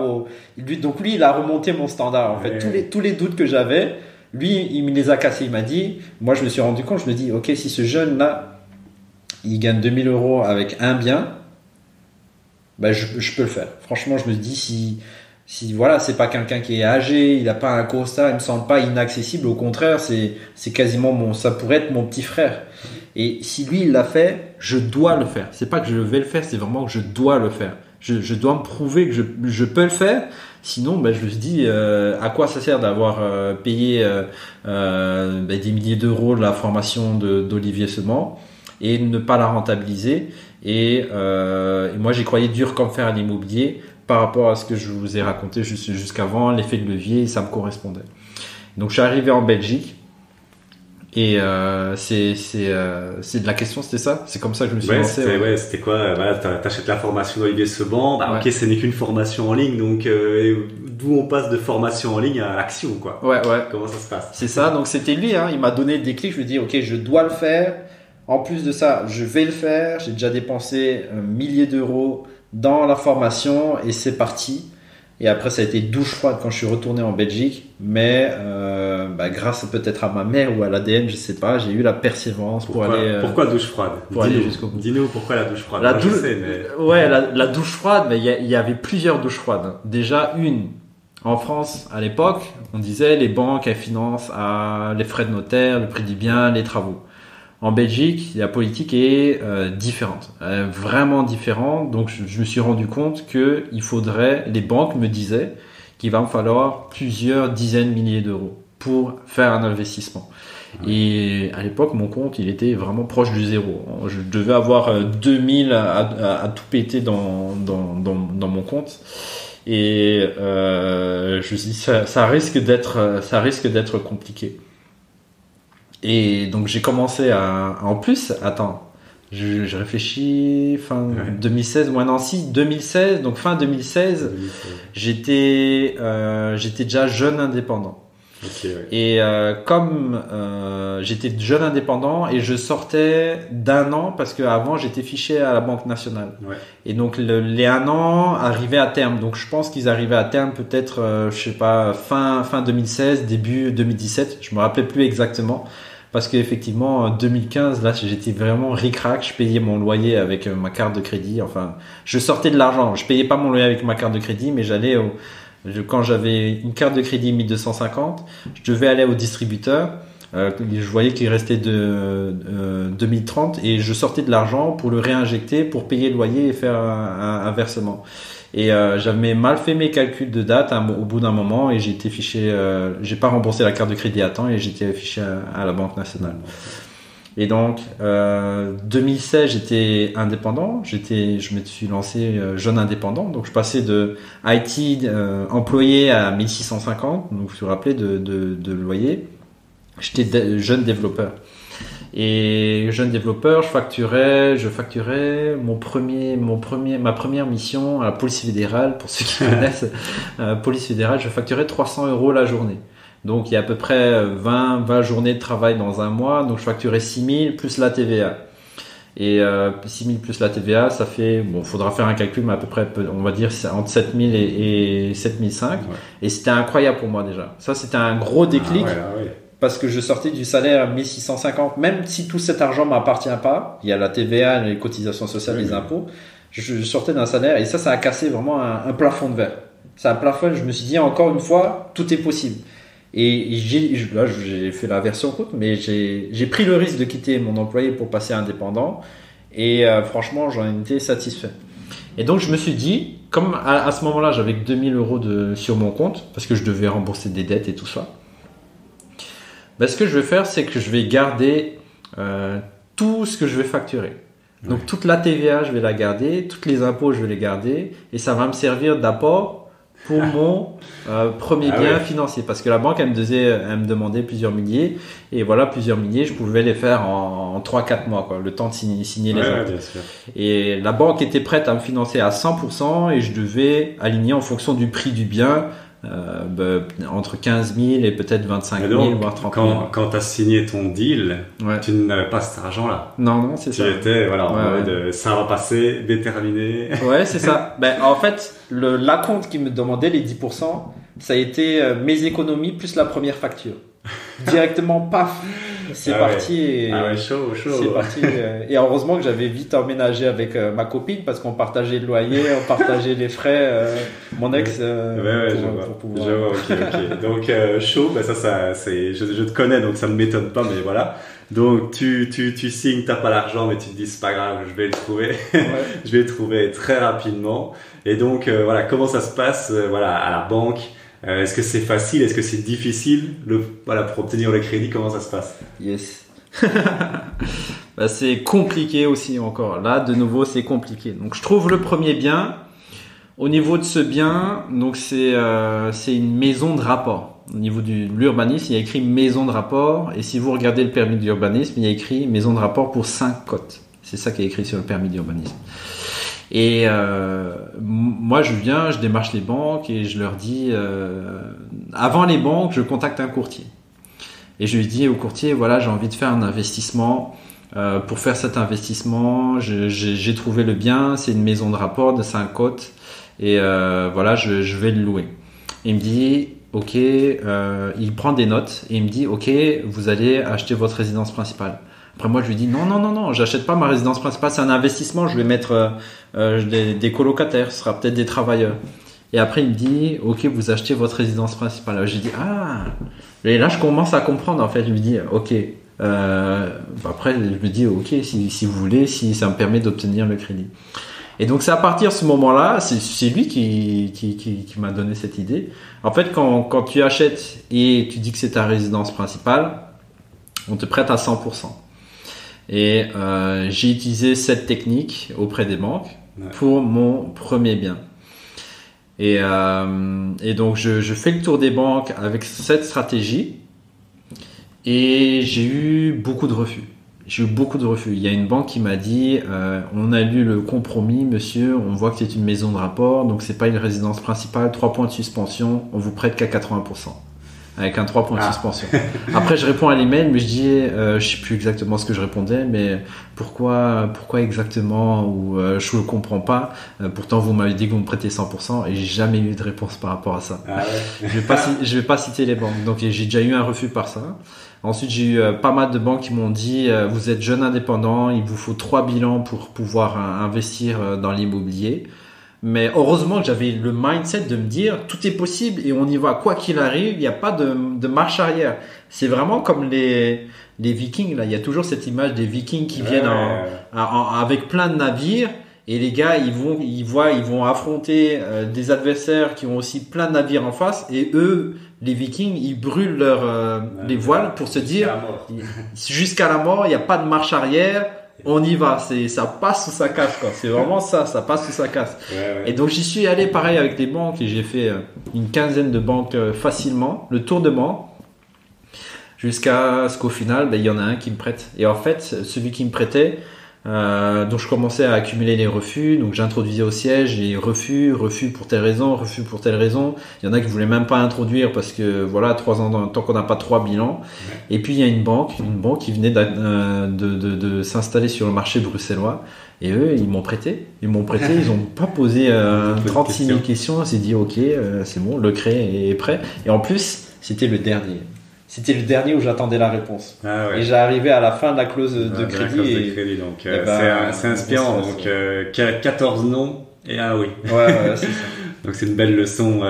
lui, donc lui, il a remonté mon standard. En fait, tous les doutes que j'avais, lui, il me les a cassés. Il m'a dit, moi, je me suis rendu compte, je me dis, ok, si ce jeune-là, il gagne 2000 euros avec un bien, ben je peux le faire. Franchement, je me dis si voilà, c'est pas quelqu'un qui est âgé, il a pas un costard, il me semble pas inaccessible. Au contraire, c'est quasiment ça pourrait être mon petit frère. Et si lui il l'a fait, je dois le faire. C'est pas que je vais le faire, c'est vraiment que je dois le faire. Je dois me prouver que je peux le faire. Sinon, ben je me dis à quoi ça sert d'avoir payé des milliers d'euros de la formation d'Olivier Seban et ne pas la rentabiliser. Et moi, j'y croyais dur comme fer à l'immobilier par rapport à ce que je vous ai raconté jusqu'avant, l'effet de levier, ça me correspondait. Donc, je suis arrivé en Belgique et c'est de la question, c'était ça? C'est comme ça que je me suis lancé. C'était quoi? Voilà, t'achètes la formation d'Olivier Seban. Ok, ce n'est qu'une formation en ligne, donc d'où on passe de formation en ligne à l'action, quoi. Ouais. Comment ça se passe? C'est ça. Donc, c'était lui, il m'a donné des déclic. Je me dis, ok, je dois le faire. En plus de ça, je vais le faire. J'ai déjà dépensé milliers d'euros dans la formation et c'est parti. Et après, ça a été douche froide quand je suis retourné en Belgique. Mais grâce peut-être à ma mère ou à l'ADN, je sais pas, j'ai eu la persévérance pour aller. Pourquoi douche froide? Aller jusqu'au bout. Dis-nous pourquoi la douche froide. La douche froide, mais il y avait plusieurs douches froides. Déjà une. En France, à l'époque, on disait les banques elles financent les frais de notaire, le prix du bien, les travaux. En Belgique, la politique est différente, vraiment différente. Donc, je me suis rendu compte les banques me disaient qu'il va me falloir plusieurs dizaines de milliers d'euros pour faire un investissement. Et à l'époque, mon compte, il était vraiment proche du zéro. Je devais avoir 2000 à tout péter dans mon compte. Et je me suis dit, ça risque d'être compliqué. Et donc j'ai commencé en plus, attends, je réfléchis, 2016, 2016, donc fin 2016, j'étais déjà jeune indépendant. Okay, ouais. Et comme j'étais jeune indépendant et je sortais d'1 an parce qu'avant j'étais fiché à la Banque nationale. Ouais. Et donc les 1 an arrivaient à terme. Donc je pense qu'ils arrivaient à terme peut-être, je sais pas, fin 2016, début 2017. Je me rappelais plus exactement. Parce qu'effectivement, en 2015, là, j'étais vraiment ric-rac. Je payais mon loyer avec ma carte de crédit. Enfin, je sortais de l'argent. Je payais pas mon loyer avec ma carte de crédit, mais quand j'avais une carte de crédit 1250, je devais aller au distributeur. Je voyais qu'il restait de 2030 et je sortais de l'argent pour le réinjecter, pour payer le loyer et faire un versement. Et j'avais mal fait mes calculs de date au bout d'un moment et j'ai été fiché. J'ai pas remboursé la carte de crédit à temps et j'étais fiché à la Banque nationale. Et donc 2016, j'étais indépendant. Je me suis lancé jeune indépendant. Donc je passais de IT employé à 1650. Donc je me rappelais de loyer. J'étais jeune développeur. Et jeune développeur, je facturais ma première mission à la police fédérale, pour ceux qui connaissent, police fédérale, je facturais 300 € la journée. Donc, il y a à peu près 20 journées de travail dans un mois. Donc, je facturais 6000 plus la TVA. Et 6000 plus la TVA, ça fait, faudra faire un calcul, mais à peu près, on va dire, c'est entre 7000 et 7005. Ouais. Et c'était incroyable pour moi déjà. Ça, c'était un gros déclic. Parce que je sortais du salaire à 1650, même si tout cet argent m'appartient pas, il y a la TVA, les cotisations sociales, les impôts, je sortais d'un salaire et ça a cassé vraiment un plafond de verre. C'est un plafond, je me suis dit encore une fois, tout est possible. Et là, j'ai fait la version courte, mais j'ai pris le risque de quitter mon employé pour passer indépendant et franchement, j'en étais satisfait. Et donc, je me suis dit, comme à ce moment-là, j'avais que 2000 € sur mon compte, parce que je devais rembourser des dettes et tout ça, ce que je vais faire, c'est que je vais garder tout ce que je vais facturer. Donc, toute la TVA, je vais la garder, tous les impôts, je vais les garder, et ça va me servir d'apport pour mon premier bien financier. Parce que la banque, elle me demandait plusieurs milliers, et voilà, plusieurs milliers, je pouvais les faire en 3-4 mois, quoi, le temps de signer les actes. Bien sûr. Et la banque était prête à me financer à 100%, et je devais aligner en fonction du prix du bien, entre 15 000 et peut-être 25 000, voire 30 000. Quand tu as signé ton deal, tu n'avais pas cet argent-là. Non, c'est ça. Tu étais en mode ça va passer, déterminé. Ouais, c'est ça. En fait, l'acompte qui me demandait les 10%, ça a été mes économies plus la première facture. Directement, paf, c'est parti. Chaud. C'est parti. Et heureusement que j'avais vite emménagé avec ma copine parce qu'on partageait le loyer, on partageait les frais. Mon ex. Pour pouvoir. Je vois, ok. Donc chaud, ça c'est. Je te connais, donc ça ne m'étonne pas, mais voilà. Donc tu signes, t'as pas l'argent, mais tu te dis c'est pas grave, je vais le trouver. Je vais le trouver très rapidement. Et donc comment ça se passe à la banque. Est-ce que c'est facile? Est-ce que c'est difficile pour obtenir le crédit? Comment ça se passe? Yes. C'est compliqué aussi encore. Là, de nouveau, c'est compliqué. Donc, je trouve le premier bien. Au niveau de ce bien, donc c'est une maison de rapport. Au niveau de l'urbanisme, il y a écrit maison de rapport. Et si vous regardez le permis d'urbanisme, il y a écrit maison de rapport pour 5 cotes. C'est ça qui est écrit sur le permis d'urbanisme. Et moi, je démarche les banques et je leur dis, avant les banques, je contacte un courtier. Et je lui dis au courtier, j'ai envie de faire un investissement. Pour faire cet investissement, j'ai trouvé le bien, c'est une maison de rapport de 5 cotes. Et je vais le louer. Il me dit, ok, il prend des notes et il me dit, ok, vous allez acheter votre résidence principale. Après moi je lui dis non, j'achète pas ma résidence principale, c'est un investissement, je vais mettre des colocataires, ce sera peut-être des travailleurs. Et après il me dit ok, vous achetez votre résidence principale. Alors, j'ai dit et là je commence à comprendre en fait. Je lui dis ok, après je lui dis ok, si vous voulez, si ça me permet d'obtenir le crédit. Et donc c'est à partir de ce moment-là, c'est lui qui m'a donné cette idée. En fait quand tu achètes et tu dis que c'est ta résidence principale, on te prête à 100%. Et j'ai utilisé cette technique auprès des banques pour mon premier bien. Et donc je fais le tour des banques avec cette stratégie et j'ai eu beaucoup de refus. Il y a une banque qui m'a dit on a lu le compromis monsieur, on voit que c'est une maison de rapport, donc c'est pas une résidence principale, 3 points de suspension, on vous prête qu'à 80%. Avec un 3 points de suspension. Après, je réponds à l'email, mais je dis, je sais plus exactement ce que je répondais, mais pourquoi exactement, ou je ne comprends pas. Pourtant, vous m'avez dit que vous me prêtez 100%, et j'ai jamais eu de réponse par rapport à ça. Je vais pas citer les banques. Donc, j'ai déjà eu un refus par ça. Ensuite, j'ai eu pas mal de banques qui m'ont dit, vous êtes jeune indépendant, il vous faut 3 bilans pour pouvoir investir dans l'immobilier. Mais heureusement que j'avais le mindset de me dire tout est possible et on y va quoi qu'il arrive, il n'y a pas de marche arrière. C'est vraiment comme les Vikings là, il y a toujours cette image des Vikings qui viennent avec plein de navires et les gars ils vont affronter des adversaires qui ont aussi plein de navires en face et eux les Vikings ils brûlent les voiles pour se dire jusqu'à la mort, il n'y a pas de marche arrière. On y va, ça passe ou ça casse quoi. C'est vraiment ça passe ou ça casse. Et donc j'y suis allé pareil avec les banques et j'ai fait une quinzaine de banques facilement, le tour de banque. jusqu'à ce qu'au final, il y en a un qui me prête. Et en fait, celui qui me prêtait, donc je commençais à accumuler les refus, donc j'introduisais au siège et refus pour telle raison, refus pour telle raison. Il y en a qui voulaient même pas introduire parce que voilà, 3 ans tant qu'on n'a pas 3 bilans. Et puis il y a une banque qui venait de s'installer sur le marché bruxellois. Et eux, ils m'ont prêté, ils ont pas posé 36 000 questions. On s'est dit ok, c'est bon, le créé est prêt. Et en plus, c'était le dernier. C'était le dernier où j'attendais la réponse. Ah ouais. Et j'arrivais à la fin de la clause de crédit. Donc c'est inspirant. Donc 14 non et un oui. Ouais, c'est ça. Donc c'est une belle leçon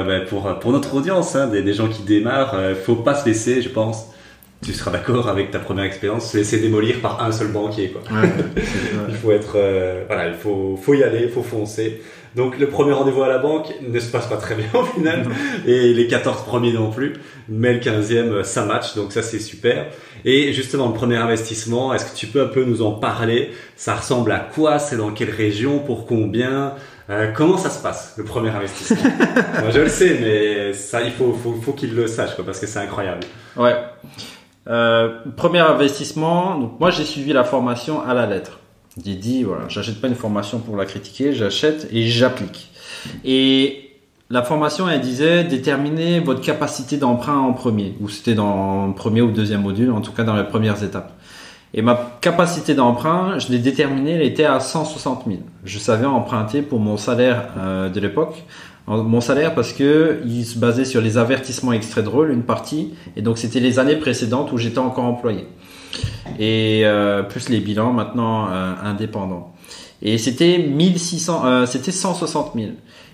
pour notre audience, hein, des gens qui démarrent. Faut pas se laisser, je pense. Tu seras d'accord avec ta première expérience, se laisser démolir par un seul banquier, quoi. Ouais, il faut être, il faut y aller, il faut foncer. Donc le premier rendez-vous à la banque ne se passe pas très bien au final, et les 14 premiers non plus, mais le 15e ça match, donc ça c'est super. Et justement le premier investissement, est-ce que tu peux un peu nous en parler? Ça ressemble à quoi? C'est dans quelle région? Pour combien? Comment ça se passe le premier investissement? Moi je le sais, mais ça il faut qu'il le sache, quoi, parce que c'est incroyable. Ouais. Premier investissement, donc moi j'ai suivi la formation à la lettre. J'ai dit voilà, j'achète pas une formation pour la critiquer, j'achète et j'applique. Et la formation elle disait déterminer votre capacité d'emprunt en premier, ou c'était dans le premier ou deuxième module, en tout cas dans les premières étapes. Et ma capacité d'emprunt, je l'ai déterminée, elle était à 160 000. Je savais emprunter pour mon salaire de l'époque. Mon salaire parce que il se basait sur les avertissements extraits de rôle, une partie, et donc c'était les années précédentes où j'étais encore employé. Et plus les bilans maintenant indépendants. Et c'était 160 000.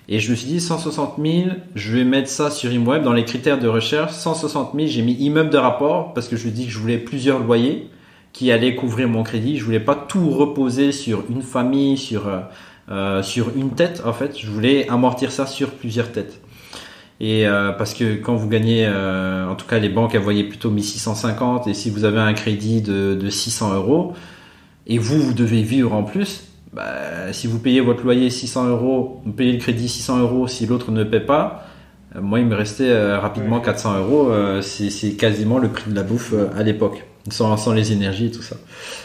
Et je me suis dit 160 000, je vais mettre ça sur ImWeb dans les critères de recherche. 160 000, j'ai mis immeuble de rapport parce que je me dis que je voulais plusieurs loyers qui allaient couvrir mon crédit. Je voulais pas tout reposer sur une famille, sur une tête. En fait, je voulais amortir ça sur plusieurs têtes. Et parce que quand vous gagnez, en tout cas les banques elles voyaient plutôt 1650, et si vous avez un crédit de 600 euros et vous devez vivre en plus, si vous payez votre loyer 600 euros, vous payez le crédit 600 euros, si l'autre ne paie pas, moi il me restait rapidement 400 euros, c'est quasiment le prix de la bouffe à l'époque, sans les énergies et tout ça.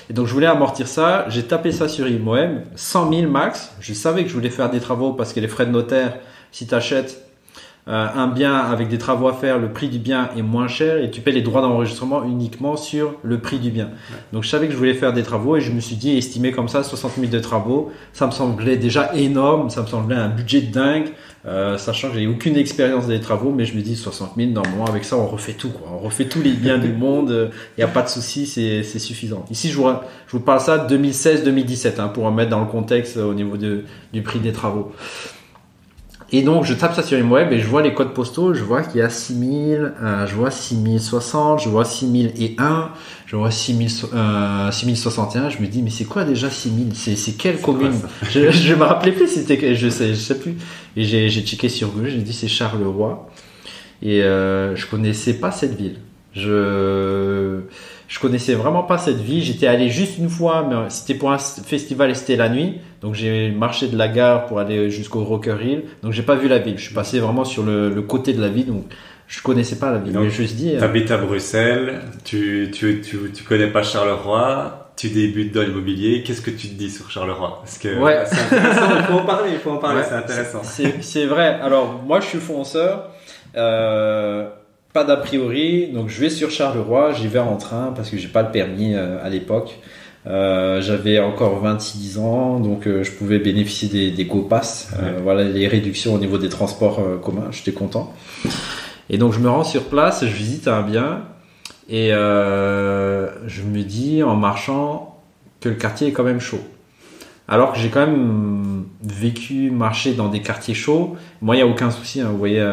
Et donc je voulais amortir ça, j'ai tapé ça sur ImWeb, 100 000 max. Je savais que je voulais faire des travaux parce que les frais de notaire, si tu achètes un bien avec des travaux à faire, le prix du bien est moins cher et tu paies les droits d'enregistrement uniquement sur le prix du bien. Ouais. Donc je savais que je voulais faire des travaux et je me suis dit, estimé comme ça 60 000 de travaux, ça me semblait déjà énorme, ça me semblait un budget de dingue, sachant que j'ai aucune expérience des travaux, mais je me dis 60 000, normalement avec ça on refait tout, quoi. On refait tous les biens du monde, il n'y a pas de souci, c'est suffisant. Ici je vous parle ça 2016-2017 pour remettre dans le contexte au niveau du prix des travaux. Et donc, je tape ça sur ImWeb et je vois les codes postaux, je vois qu'il y a 6000, je vois 6060, je vois 6001, je vois 6061, je me dis, mais c'est quoi déjà 6000? C'est quelle commune? Je me rappelais plus, je sais plus. Et j'ai checké sur Google, j'ai dit c'est Charleroi. Et, je connaissais pas cette ville. Je connaissais vraiment pas cette ville. J'étais allé juste une fois, mais c'était pour un festival et c'était la nuit. Donc j'ai marché de la gare pour aller jusqu'au Rocker Hill. Donc j'ai pas vu la ville. Je suis passé vraiment sur le côté de la ville. Donc je connaissais pas la ville. Donc, mais je me suis dit. T'habites à Bruxelles. Tu connais pas Charleroi. Tu débutes dans l'immobilier. Qu'est-ce que tu te dis sur Charleroi? Parce que ouais. C'est intéressant. Il faut en parler. Ouais, c'est intéressant. C'est vrai. Alors moi je suis fonceur. Pas d'a priori, donc je vais sur Charleroi, j'y vais en train parce que j'ai pas le permis à l'époque. J'avais encore 26 ans, donc je pouvais bénéficier des GoPass, voilà les réductions au niveau des transports communs, j'étais content. Et donc je me rends sur place, je visite un bien et je me dis en marchant que le quartier est quand même chaud. Alors que j'ai quand même marché dans des quartiers chauds, moi il n'y a aucun souci, vous voyez.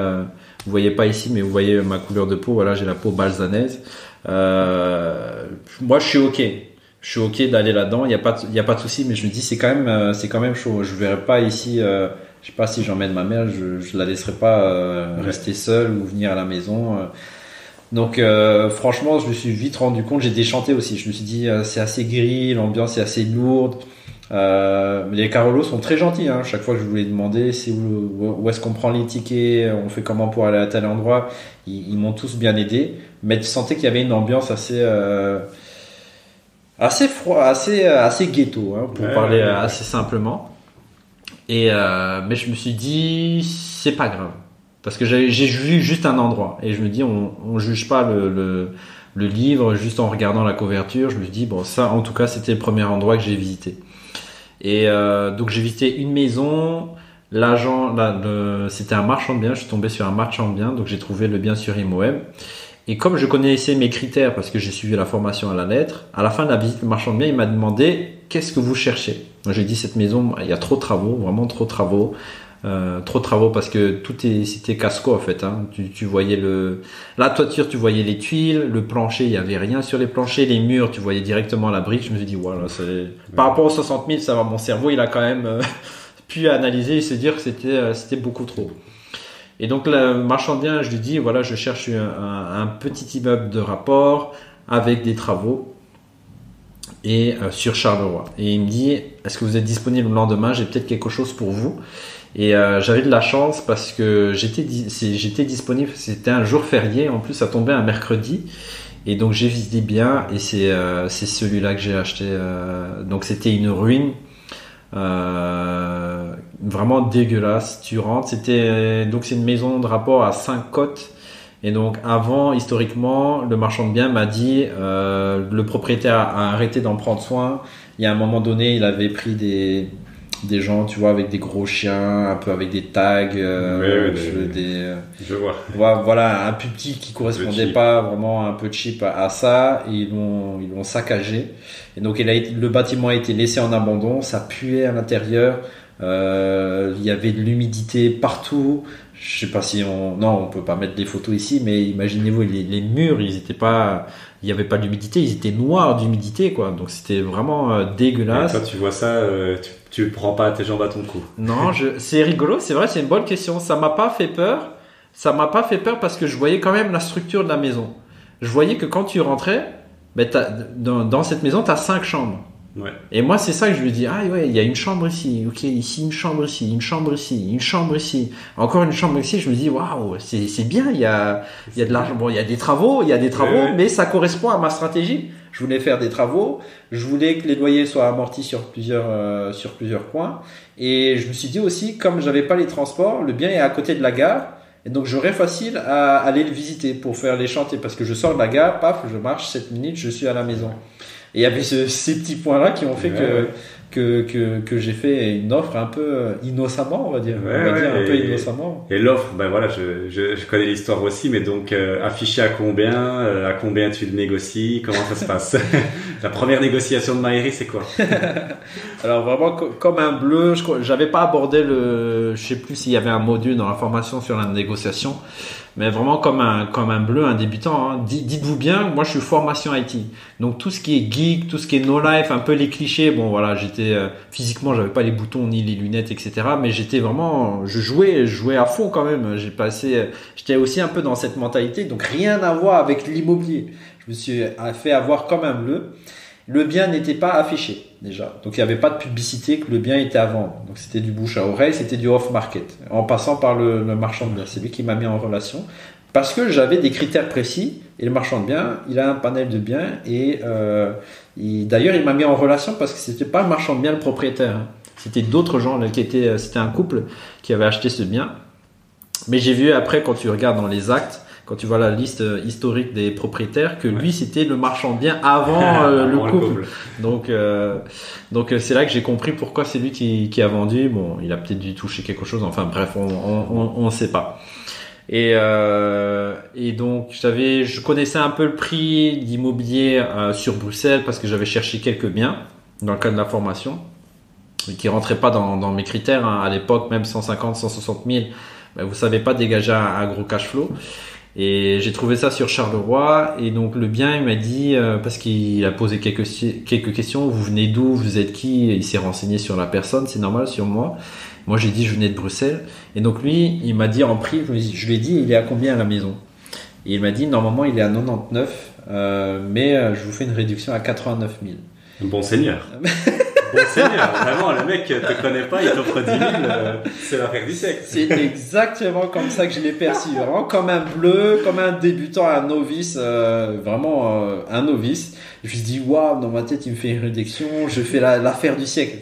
Vous voyez pas ici, mais vous voyez ma couleur de peau. Voilà, j'ai la peau balsanaise. Moi, je suis ok. Je suis ok d'aller là-dedans. Il y a pas de souci, mais je me dis c'est quand même chaud. Je verrai pas ici. Je sais pas si j'emmène ma mère, je la laisserai pas rester seule ou venir à la maison. Donc, franchement, je me suis vite rendu compte. J'ai déchanté aussi. Je me suis dit c'est assez gris, l'ambiance est assez lourde. Les Carolos sont très gentils, hein. Chaque fois que je voulais demander où est-ce qu'on prend les tickets, on fait comment pour aller à tel endroit, ils m'ont tous bien aidé. Mais tu sentais qu'il y avait une ambiance assez froid, assez ghetto, hein, pour parler assez simplement. Mais je me suis dit, c'est pas grave. Parce que j'ai vu juste un endroit. Et je me dis, on juge pas le livre juste en regardant la couverture. Je me dis, bon, ça, en tout cas, c'était le premier endroit que j'ai visité. Et donc, j'ai visité une maison. L'agent, c'était un marchand de biens. Je suis tombé sur un marchand de biens. Donc, j'ai trouvé le bien sur ImoWeb. Et comme je connaissais mes critères, parce que j'ai suivi la formation à la lettre, à la fin de la visite, le marchand de biens, il m'a demandé qu'est-ce que vous cherchez. Moi, j'ai dit cette maison, il y a trop de travaux, vraiment trop de travaux. Trop de travaux parce que c'était casse-co en fait, hein. Tu voyais la toiture, tu voyais les tuiles, le plancher, il y avait rien sur les planchers, les murs, tu voyais directement la brique. Je me suis dit, voilà, par rapport aux 60 000, ça va, mon cerveau, il a quand même pu analyser et se dire que c'était beaucoup trop. Et donc, le marchand de biens, je lui dis, voilà, je cherche un petit immeuble de rapport avec des travaux et sur Charleroi. Et il me dit, est-ce que vous êtes disponible le lendemain? J'ai peut-être quelque chose pour vous. Et j'avais de la chance parce que j'étais disponible. C'était un jour férié. En plus, ça tombait un mercredi. Et donc, j'ai visité bien. Et c'est celui-là que j'ai acheté. Donc, c'était une ruine. Vraiment dégueulasse. Tu rentres. Donc, c'est une maison de rapport à 5 côtes. Et donc, avant, historiquement, le marchand de biens m'a dit, le propriétaire a arrêté d'en prendre soin. Il y a un moment donné, il avait pris des gens, tu vois, avec des gros chiens, un peu avec des tags, je vois. Voilà, un plus petit qui correspondait pas vraiment, un peu cheap à ça. Et ils l'ont saccagé. Et donc, le bâtiment a été laissé en abandon. Ça puait à l'intérieur. Il y avait de l'humidité partout. Je sais pas si on peut pas mettre des photos ici, mais imaginez-vous, les murs, il y avait pas d'humidité, ils étaient noirs d'humidité, quoi. Donc c'était vraiment dégueulasse. Et quand tu vois ça, tu prends pas tes jambes à ton cou. Non, c'est rigolo, c'est vrai, c'est une bonne question. Ça m'a pas fait peur. Ça m'a pas fait peur parce que je voyais quand même la structure de la maison. Je voyais que quand tu rentrais, dans cette maison, tu as 5 chambres. Ouais. Et moi, c'est ça que je lui dis. Ah ouais, il y a une chambre ici. Ok, ici une chambre ici, une chambre ici, une chambre ici. Encore une chambre ici. Je me dis waouh, c'est bien. Il y a de l'argent. Bon, il y a des travaux, Ouais. mais ça correspond à ma stratégie. Je voulais faire des travaux. Je voulais que les loyers soient amortis sur plusieurs points. Et je me suis dit aussi, comme j'avais pas les transports, le bien est à côté de la gare. Et donc, j'aurais facile à aller le visiter pour faire les chantiers. Parce que je sors de la gare, paf, je marche 7 minutes, je suis à la maison. Et il y avait ces petits points-là qui ont fait que j'ai fait une offre un peu innocemment, on va dire. Un peu innocemment. Et l'offre, voilà, je connais l'histoire aussi, mais donc affiché à combien tu le négocies, comment ça se passe? La première négociation de Maëri, c'est quoi? Alors vraiment comme un bleu, j'avais pas abordé je sais plus s'il y avait un module dans la formation sur la négociation. Mais vraiment comme un bleu, un débutant, hein. Dites-vous bien, moi je suis formation IT. Donc tout ce qui est geek, tout ce qui est no life, un peu les clichés, bon voilà, j'étais physiquement, j'avais pas les boutons ni les lunettes, etc. Mais j'étais vraiment, je jouais à fond quand même. J'étais aussi un peu dans cette mentalité, donc rien à voir avec l'immobilier. Je me suis fait avoir comme un bleu. Le bien n'était pas affiché déjà, donc il n'y avait pas de publicité que le bien était à vendre. Donc c'était du bouche à oreille, c'était du off-market, en passant par le marchand de biens. C'est lui qui m'a mis en relation parce que j'avais des critères précis. Et le marchand de biens, il a un panel de biens et d'ailleurs il m'a mis en relation parce que c'était pas le marchand de biens le propriétaire, hein. C'était d'autres gens c'était un couple qui avait acheté ce bien. Mais j'ai vu après quand tu regardes dans les actes, quand tu vois la liste historique des propriétaires, que lui c'était le marchand de biens avant le couple. Donc c'est là que j'ai compris pourquoi c'est lui qui a vendu. Bon, il a peut-être dû toucher quelque chose. Enfin bref, on sait pas. Et donc je connaissais un peu le prix d'immobilier sur Bruxelles parce que j'avais cherché quelques biens dans le cadre de la formation qui rentraient pas dans mes critères, hein. À l'époque, même 150, 160 000, vous savez pas dégager un gros cash flow. Et j'ai trouvé ça sur Charleroi. Et donc le bien, il m'a dit, parce qu'il a posé quelques questions, vous venez d'où, vous êtes qui? Il s'est renseigné sur la personne, c'est normal, sur moi. Moi j'ai dit je venais de Bruxelles. Et donc lui, il m'a dit en prix, je lui ai dit il est à combien à la maison? Et il m'a dit normalement il est à 99, mais je vous fais une réduction à 89 000. Un bon seigneur. Bon Seigneur, vraiment, le mec te connaît pas, il t'offre 10 000, c'est l'affaire du siècle. C'est exactement comme ça que je l'ai perçu, vraiment comme un bleu, comme un débutant, un novice, vraiment un novice. Je me suis dit, waouh, dans ma tête, il me fait une réduction, je fais l'affaire du siècle.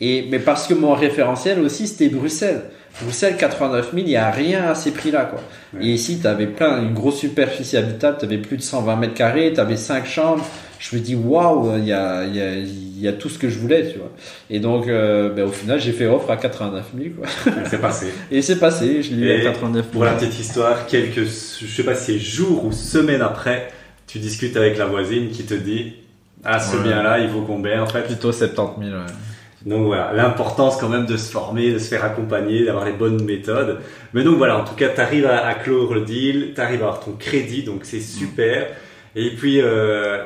Mais parce que mon référentiel aussi, c'était Bruxelles. Bruxelles, 89 000, il n'y a rien à ces prix-là, quoi. Ouais. Et ici, tu avais une grosse superficie habitable, tu avais plus de 120 mètres carrés, tu avais 5 chambres. Je me dis, waouh, il y a tout ce que je voulais, tu vois. Et donc, au final, j'ai fait offre à 89 000, quoi. Et c'est passé. Et c'est passé, je l'ai eu à 89 000. Pour la petite histoire, je sais pas si c'est jours ou semaines après, tu discutes avec la voisine qui te dit, ah, ce bien-là, il vaut combien, en fait? Plutôt 70 000, ouais. Donc voilà, l'importance quand même de se former, de se faire accompagner, d'avoir les bonnes méthodes. Mais donc voilà, en tout cas, tu arrives à clore le deal, tu arrives à avoir ton crédit, donc c'est super. Et puis,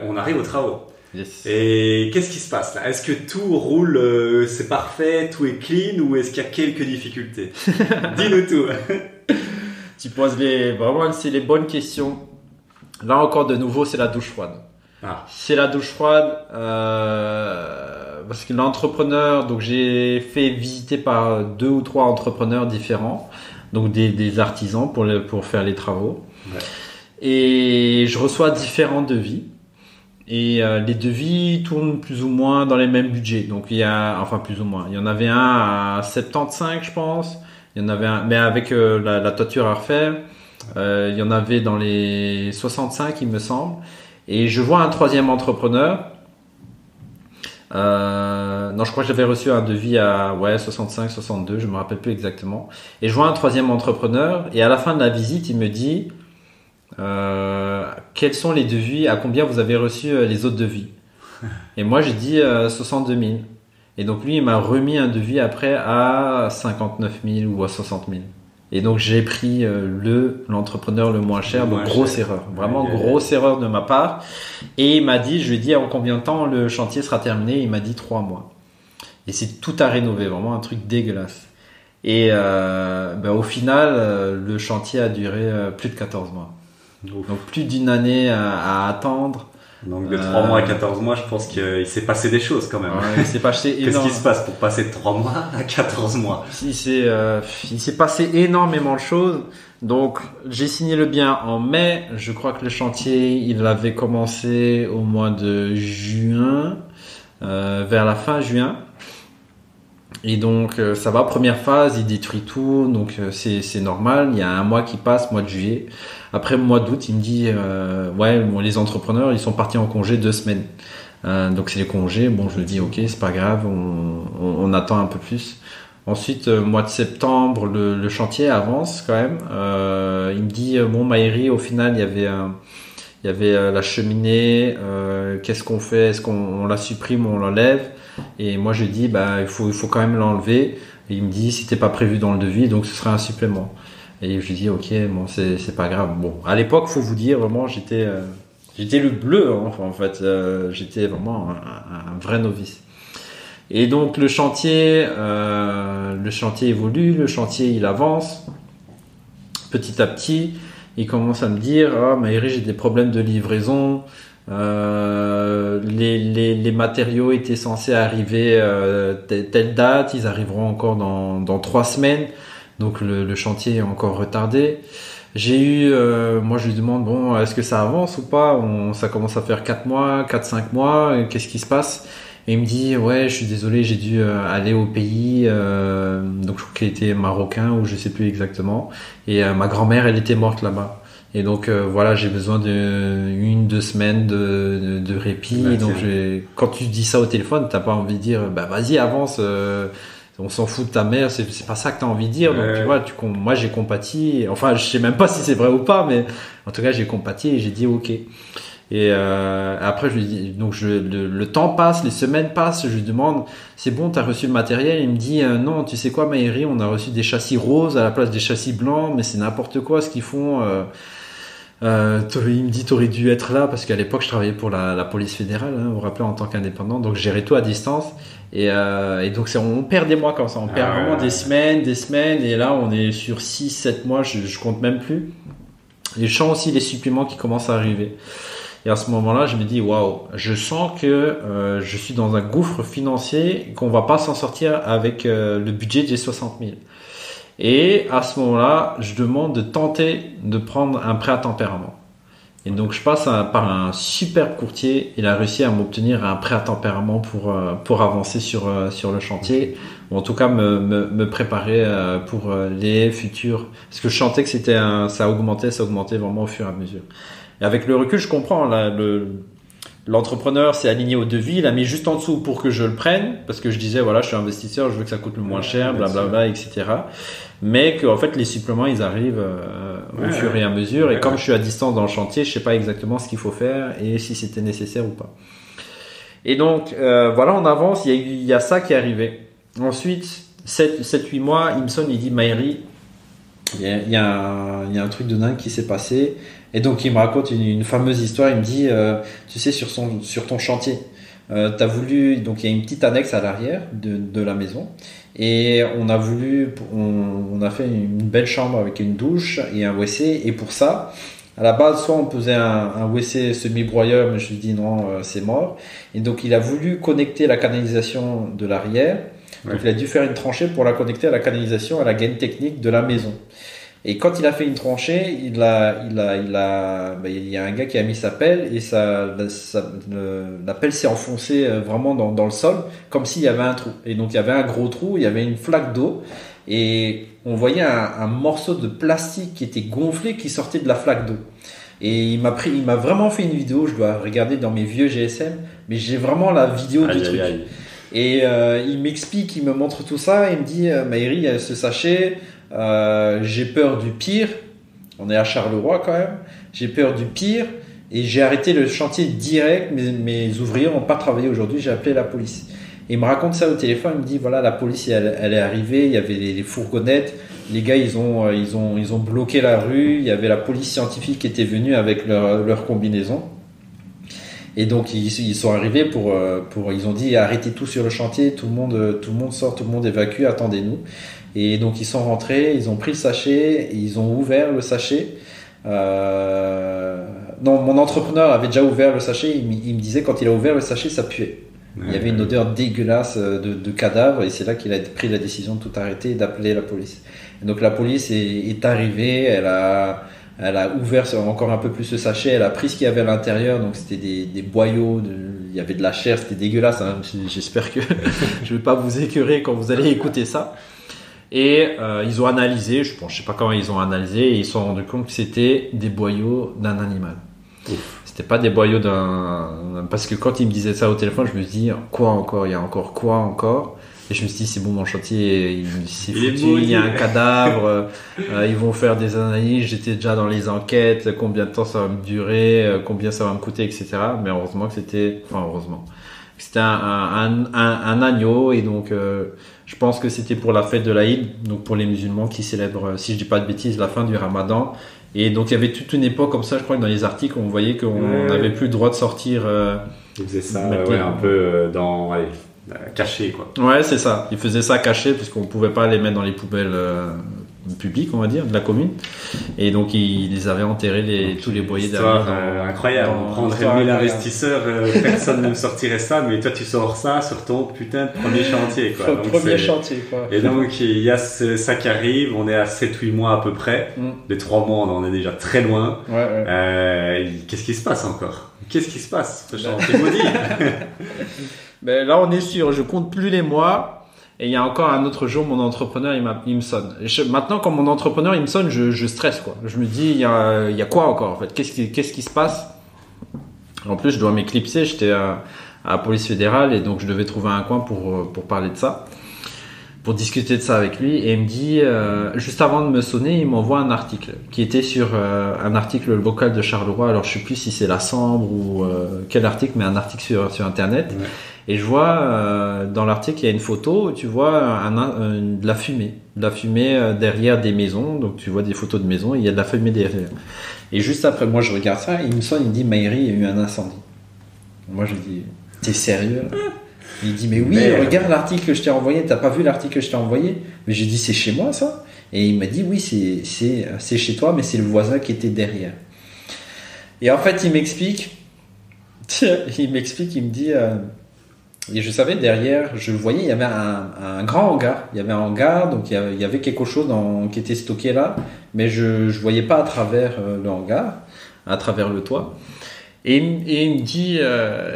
on arrive aux travaux. Yes. Et qu'est-ce qui se passe là? Est-ce que tout roule, c'est parfait, tout est clean, ou est-ce qu'il y a quelques difficultés? Dis-nous tout. Tu poses vraiment, c'est les bonnes questions. Là encore, de nouveau, c'est la douche froide. Ah. C'est la douche froide, parce que l'entrepreneur, donc j'ai fait visiter par 2 ou 3 entrepreneurs différents, donc des artisans pour faire les travaux. Ouais. Et je reçois différents devis. Et les devis tournent plus ou moins dans les mêmes budgets. Donc plus ou moins. Il y en avait un à 75, je pense. Il y en avait un, mais avec la toiture à refaire. Il y en avait dans les 65, il me semble. Et je vois un troisième entrepreneur. Non, je crois que j'avais reçu un devis à 65, 62, je me rappelle plus exactement. Et je vois un troisième entrepreneur. Et à la fin de la visite, il me dit quels sont les devis, à combien vous avez reçu les autres devis? Et moi j'ai dit 62 000. Et donc lui il m'a remis un devis après à 59 000 ou à 60 000. Et donc j'ai pris l'entrepreneur le moins cher. Donc grosse erreur, vraiment grosse erreur de ma part. Et il m'a dit, je lui ai dit en combien de temps le chantier sera terminé? Il m'a dit 3 mois. Et c'est tout à rénover, vraiment un truc dégueulasse. Et au final le chantier a duré plus de 14 mois. Ouf. Donc plus d'une année à attendre. Donc de 3 mois à 14 mois, je pense qu'il s'est passé des choses quand même. Ouais, il s'est passé énorme. Qu'est-ce qui se passe pour passer de 3 mois à 14 mois? Il s'est passé énormément de choses. Donc j'ai signé le bien en mai. Je crois que le chantier, il avait commencé au mois de juin, vers la fin juin. Et donc ça va, première phase, il détruit tout, donc c'est normal. Il y a un mois qui passe, mois de juillet. Après mois d'août, il me dit les entrepreneurs ils sont partis en congé 2 semaines. Donc c'est les congés. Bon, je me dis ok, c'est pas grave, on attend un peu plus. Ensuite mois de septembre, le chantier avance quand même. Il me dit Maëri, au final il y avait la cheminée. Qu'est-ce qu'on fait? Est-ce qu'on la supprime ou on l'enlève? Et moi je dis il faut quand même l'enlever. Et il me dit c'était pas prévu dans le devis, donc ce serait un supplément. Et je lui dis ok, bon c'est pas grave. Bon, à l'époque faut vous dire vraiment j'étais le bleu en fait, j'étais vraiment un vrai novice. Et donc le chantier évolue, le chantier il avance petit à petit. Il commence à me dire Maëri, j'ai des problèmes de livraison. Les matériaux étaient censés arriver telle date, ils arriveront encore dans 3 semaines. Donc le chantier est encore retardé. J'ai eu, moi je lui demande est-ce que ça avance ou pas? Ça commence à faire 4-5 mois. Qu'est-ce qui se passe? Et il me dit je suis désolé, j'ai dû aller au pays. Donc je crois qu'il était marocain ou je sais plus exactement. Et ma grand-mère elle était morte là-bas. Et donc j'ai besoin de 1-2 semaines de répit. Et donc quand tu dis ça au téléphone, t'as pas envie de dire vas-y avance. On s'en fout de ta mère, c'est pas ça que t'as envie de dire. Donc tu vois, moi j'ai compati. Enfin, je sais même pas si c'est vrai ou pas, mais en tout cas j'ai compati et j'ai dit ok. Et après je lui dis, donc le temps passe, les semaines passent, je lui demande c'est bon, t'as reçu le matériel? Il me dit non, tu sais quoi Maëri, on a reçu des châssis roses à la place des châssis blancs, mais c'est n'importe quoi ce qu'ils font. Il me dit t'aurais dû être là parce qu'à l'époque je travaillais pour la police fédérale, vous vous rappelez, en tant qu'indépendant, donc je gérais tout à distance. Et donc on perd des mois comme ça, on perd vraiment des semaines, et là on est sur 6-7 mois, je compte même plus. Les champs aussi, les suppléments qui commencent à arriver. Et à ce moment-là, je me dis, waouh, je sens que je suis dans un gouffre financier et qu'on va pas s'en sortir avec le budget des 60 000. Et à ce moment-là, je demande de tenter de prendre un prêt à tempérament. Et donc, je passe par un super courtier. Il a réussi à m'obtenir un prêt à tempérament pour avancer sur le chantier. Ou en tout cas, me préparer pour les futurs. Parce que je sentais que ça augmentait vraiment au fur et à mesure. Et avec le recul, je comprends. Là, l'entrepreneur s'est aligné au devis. Il a mis juste en dessous pour que je le prenne. Parce que je disais, voilà, je suis investisseur, je veux que ça coûte le moins cher, blablabla, etc. Mais que en fait les suppléments ils arrivent au fur et à mesure et comme je suis à distance dans le chantier, je sais pas exactement ce qu'il faut faire et si c'était nécessaire ou pas. Et donc voilà, on avance, il y a ça qui est arrivé. Ensuite 7-8 mois, il me sonne, il dit Maëri, il y a un truc de dingue qui s'est passé. Et donc il me raconte une fameuse histoire. Il me dit tu sais, sur ton chantier, t'as voulu, donc il y a une petite annexe à l'arrière de la maison. Et on a fait une belle chambre avec une douche et un WC. Et pour ça, à la base, soit on faisait un WC semi-broyeur, mais je lui dis non, c'est mort. Et donc, il a voulu connecter la canalisation de l'arrière. Donc, il a dû faire une tranchée pour la connecter à la canalisation, à la gaine technique de la maison. Et quand il a fait une tranchée, il y a un gars qui a mis sa pelle et la pelle s'est enfoncée vraiment dans le sol, comme s'il y avait un trou. Et donc il y avait un gros trou, il y avait une flaque d'eau et on voyait un morceau de plastique qui était gonflé qui sortait de la flaque d'eau. Et il m'a vraiment fait une vidéo, je dois regarder dans mes vieux GSM, mais j'ai vraiment la vidéo du truc. Et il m'explique, il me montre tout ça, il me dit Maëri, il y a ce sachet. J'ai peur du pire. On est à Charleroi quand même. J'ai peur du pire et j'ai arrêté le chantier direct. Mes ouvriers n'ont pas travaillé aujourd'hui. J'ai appelé la police. Et il me raconte ça au téléphone. Il me dit voilà, la police elle est arrivée. Il y avait les fourgonnettes. Les gars ils ont bloqué la rue. Il y avait la police scientifique qui était venue avec leur combinaison. Et donc ils sont arrivés ils ont dit arrêtez tout sur le chantier. Tout le monde sort, tout le monde évacue. Attendez-nous. Et donc ils sont rentrés, ils ont pris le sachet, ils ont ouvert le sachet. Non, mon entrepreneur avait déjà ouvert le sachet. Il me disait quand il a ouvert le sachet, ça puait. Il y avait une odeur dégueulasse de cadavre et c'est là qu'il a pris la décision de tout arrêter et d'appeler la police. Et donc la police est arrivée, elle a ouvert encore un peu plus le sachet, elle a pris ce qu'il y avait à l'intérieur, donc c'était des boyaux, il y avait de la chair, c'était dégueulasse. Hein. J'espère que je ne vais pas vous écœurer quand vous allez écouter ça. Et ils ont analysé, je sais pas comment ils ont analysé, et ils se sont rendus compte que c'était des boyaux d'un animal. Ouf. C'était pas des boyaux parce que quand il me disait ça au téléphone, je me suis dit quoi encore, il y a encore quoi encore. Et je me suis dit c'est bon, mon chantier c'est foutu, il y a un cadavre, ils vont faire des analyses, j'étais déjà dans les enquêtes, combien de temps ça va me durer, combien ça va me coûter, etc. Mais heureusement que c'était un agneau et donc je pense que c'était pour la fête de l'Aïd, donc pour les musulmans qui célèbrent, si je dis pas de bêtises, la fin du Ramadan. Et donc il y avait toute une époque comme ça, je crois que dans les articles on voyait qu'on n'avait plus le droit de sortir. Ils faisaient ça un peu caché quoi. Ouais, c'est ça. Ils faisaient ça caché parce qu'on pouvait pas les mettre dans les poubelles publiques, on va dire, de la commune. Et donc ils les avaient enterrés tous les boyers derrière. Incroyable. On prendrait 1000 investisseurs, personne ne me sortirait ça, mais toi tu sors ça sur ton putain de premier chantier quoi. Donc, chantier quoi. Et donc il y a ça qui arrive, on est à 7-8 mois à peu près. Les 3 mois on en est déjà très loin. Qu'est-ce qui se passe encore? Qu'est-ce qui se passe? Ce chantier maudit. Ben là on est sûr, je compte plus les mois. Et il y a encore un autre jour, mon entrepreneur, il me sonne. Maintenant, quand mon entrepreneur, il me sonne, je stresse, quoi. Je me dis, il y a quoi encore, en fait? Qu'est-ce qui se passe? En plus, je dois m'éclipser. J'étais à la police fédérale et donc je devais trouver un coin pour parler de ça, pour discuter de ça avec lui. Et il me dit, juste avant de me sonner, il m'envoie un article qui était sur un article local de Charleroi. Alors, je sais plus si c'est la Sambre ou quel article, mais un article sur Internet. Ouais. Et je vois dans l'article, il y a une photo où tu vois de la fumée derrière des maisons. Donc tu vois des photos de maisons et il y a de la fumée derrière. Et juste après, moi je regarde ça, et il me sonne, il me dit Maëri, il y a eu un incendie. Moi je dis t'es sérieux là? Il dit mais oui, regarde l'article que je t'ai envoyé, t'as pas vu l'article que je t'ai envoyé? Mais j'ai dit c'est chez moi ça? Et il m'a dit oui, c'est chez toi, mais c'est le voisin qui était derrière. Et en fait il m'explique il m'explique, il me dit, et je savais derrière, je voyais, il y avait un grand hangar. Il y avait un hangar, donc il y avait quelque chose qui était stocké là, mais je voyais pas à travers le hangar, à travers le toit. Et il me dit,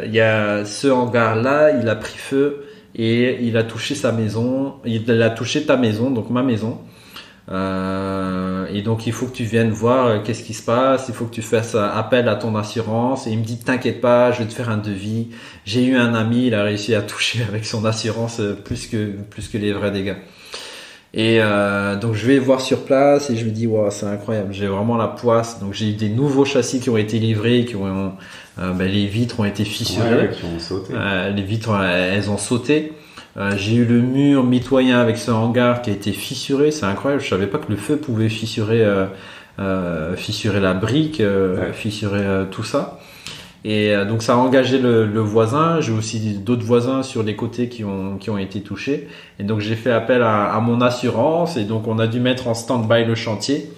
il y a ce hangar là, il a pris feu et il a touché sa maison, il a touché ta maison, donc ma maison. Et donc il faut que tu viennes voir qu'est-ce qui se passe, il faut que tu fasses appel à ton assurance. Et il me dit t'inquiète pas, je vais te faire un devis. J'ai eu un ami, il a réussi à toucher avec son assurance plus que les vrais dégâts. Et donc je vais voir sur place et je me dis wow, c'est incroyable, j'ai vraiment la poisse. Donc j'ai eu des nouveaux châssis qui ont été livrés, les vitres ont été fissurées, qui ont sauté. Les vitres elles ont sauté. J'ai eu le mur mitoyen avec ce hangar qui a été fissuré, c'est incroyable, je savais pas que le feu pouvait fissurer la brique, fissurer tout ça. Et donc ça a engagé le voisin, j'ai aussi d'autres voisins sur les côtés qui ont été touchés. Et donc j'ai fait appel à mon assurance et donc on a dû mettre en stand-by le chantier.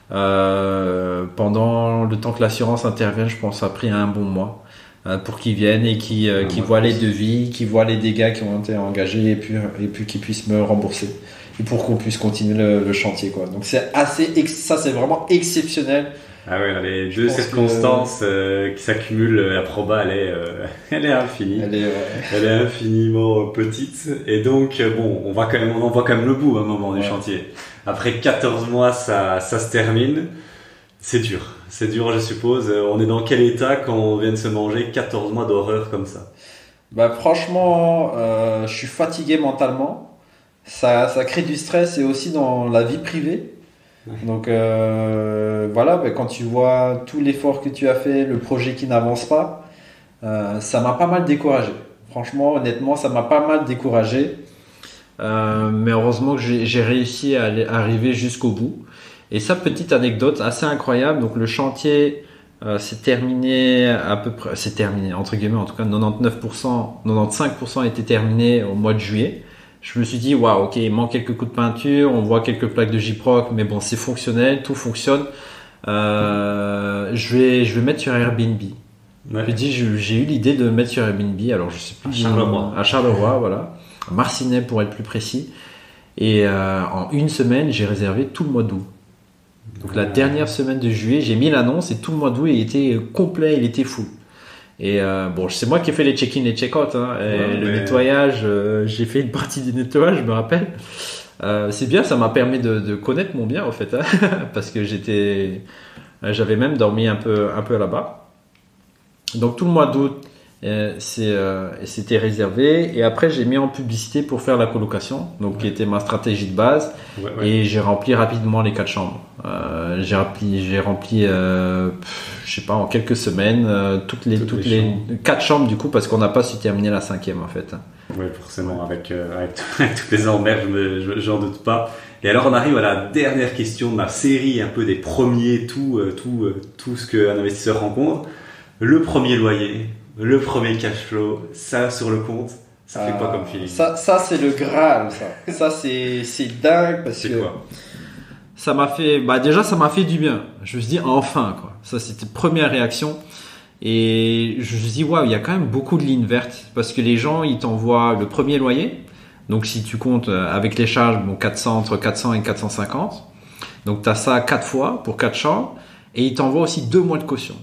Pendant le temps que l'assurance intervienne, je pense que ça a pris un bon mois. Pour qu'ils viennent et qui voient les devis, qui voient les dégâts qui ont été engagés et puis qu'ils puissent me rembourser et pour qu'on puisse continuer le chantier quoi. Donc c'est ça c'est vraiment exceptionnel. Ah ouais, les deux circonstances qui s'accumulent, la proba elle est infinie. Elle est infiniment petite et donc bon, on en voit quand même le bout à un moment du chantier. Après 14 mois ça se termine. C'est dur, je suppose. On est dans quel état quand on vient de se manger 14 mois d'horreur comme ça? Franchement, je suis fatigué mentalement. Ça crée du stress et aussi dans la vie privée. Ouais. Donc quand tu vois tout l'effort que tu as fait, le projet qui n'avance pas, ça m'a pas mal découragé. Franchement, honnêtement, ça m'a pas mal découragé. Mais heureusement que j'ai réussi à arriver jusqu'au bout. Et ça, petite anecdote assez incroyable. Donc le chantier s'est terminé entre guillemets, en tout cas 95% était terminé au mois de juillet. Je me suis dit waouh, ok, il manque quelques coups de peinture, on voit quelques plaques de Gyproc, mais bon, c'est fonctionnel, tout fonctionne. Je vais mettre sur Airbnb. Ouais. J'ai eu l'idée de mettre sur Airbnb. Alors je sais plus à Charleroi, voilà, à Marcinelle pour être plus précis. Et en une semaine, j'ai réservé tout le mois d'août. Donc la dernière semaine de juillet, j'ai mis l'annonce et tout le mois d'août il était complet, il était full. Et c'est moi qui ai fait les check-in et check-out. Le nettoyage, j'ai fait une partie du nettoyage, je me rappelle. C'est bien, ça m'a permis de connaître mon bien en fait, parce que j'avais même dormi un peu là-bas. Donc tout le mois d'août, c'était réservé et après j'ai mis en publicité pour faire la colocation, donc qui était ma stratégie de base. Et j'ai rempli rapidement les 4 chambres. J'ai rempli je sais pas, en quelques semaines toutes les 4 chambres du coup, parce qu'on n'a pas su terminer la 5e en fait. Oui, forcément, avec toutes les emmerdes, j'en doute pas. Et alors on arrive à la dernière question de ma série, un peu des premiers, tout ce qu'un investisseur rencontre. Le premier loyer, le premier cash flow, ça sur le compte, ça fait quoi comme feeling? Ça c'est le Graal, ça. Ça c'est dingue parce que quoi? Ça m'a fait, déjà ça m'a fait du bien. Je me suis dit enfin quoi. Ça c'était première réaction. Et je me suis dit waouh, il y a quand même beaucoup de lignes vertes parce que les gens ils t'envoient le premier loyer. Donc si tu comptes avec les charges, entre 400 et 450. Donc tu as ça 4 fois pour 4 chambres et ils t'envoient aussi 2 mois de caution.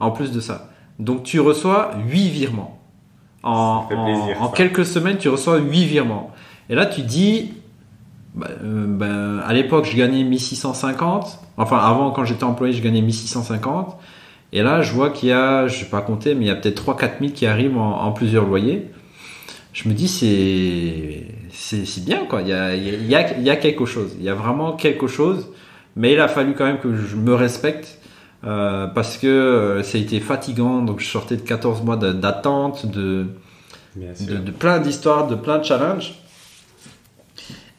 En plus de ça. Donc tu reçois 8 virements. En quelques semaines, tu reçois 8 virements. Et là, tu dis, à l'époque, je gagnais 1650. Enfin, avant, quand j'étais employé, je gagnais 1650. Et là, je vois qu'il y a, je ne vais pas compter, mais il y a peut-être 3-4 000 qui arrivent en plusieurs loyers. Je me dis, c'est bien, quoi. Il y a quelque chose. Il y a vraiment quelque chose. Mais il a fallu quand même que je me respecte. Parce que ça a été fatigant, donc je sortais de 14 mois d'attente, de plein d'histoires, de plein de challenges.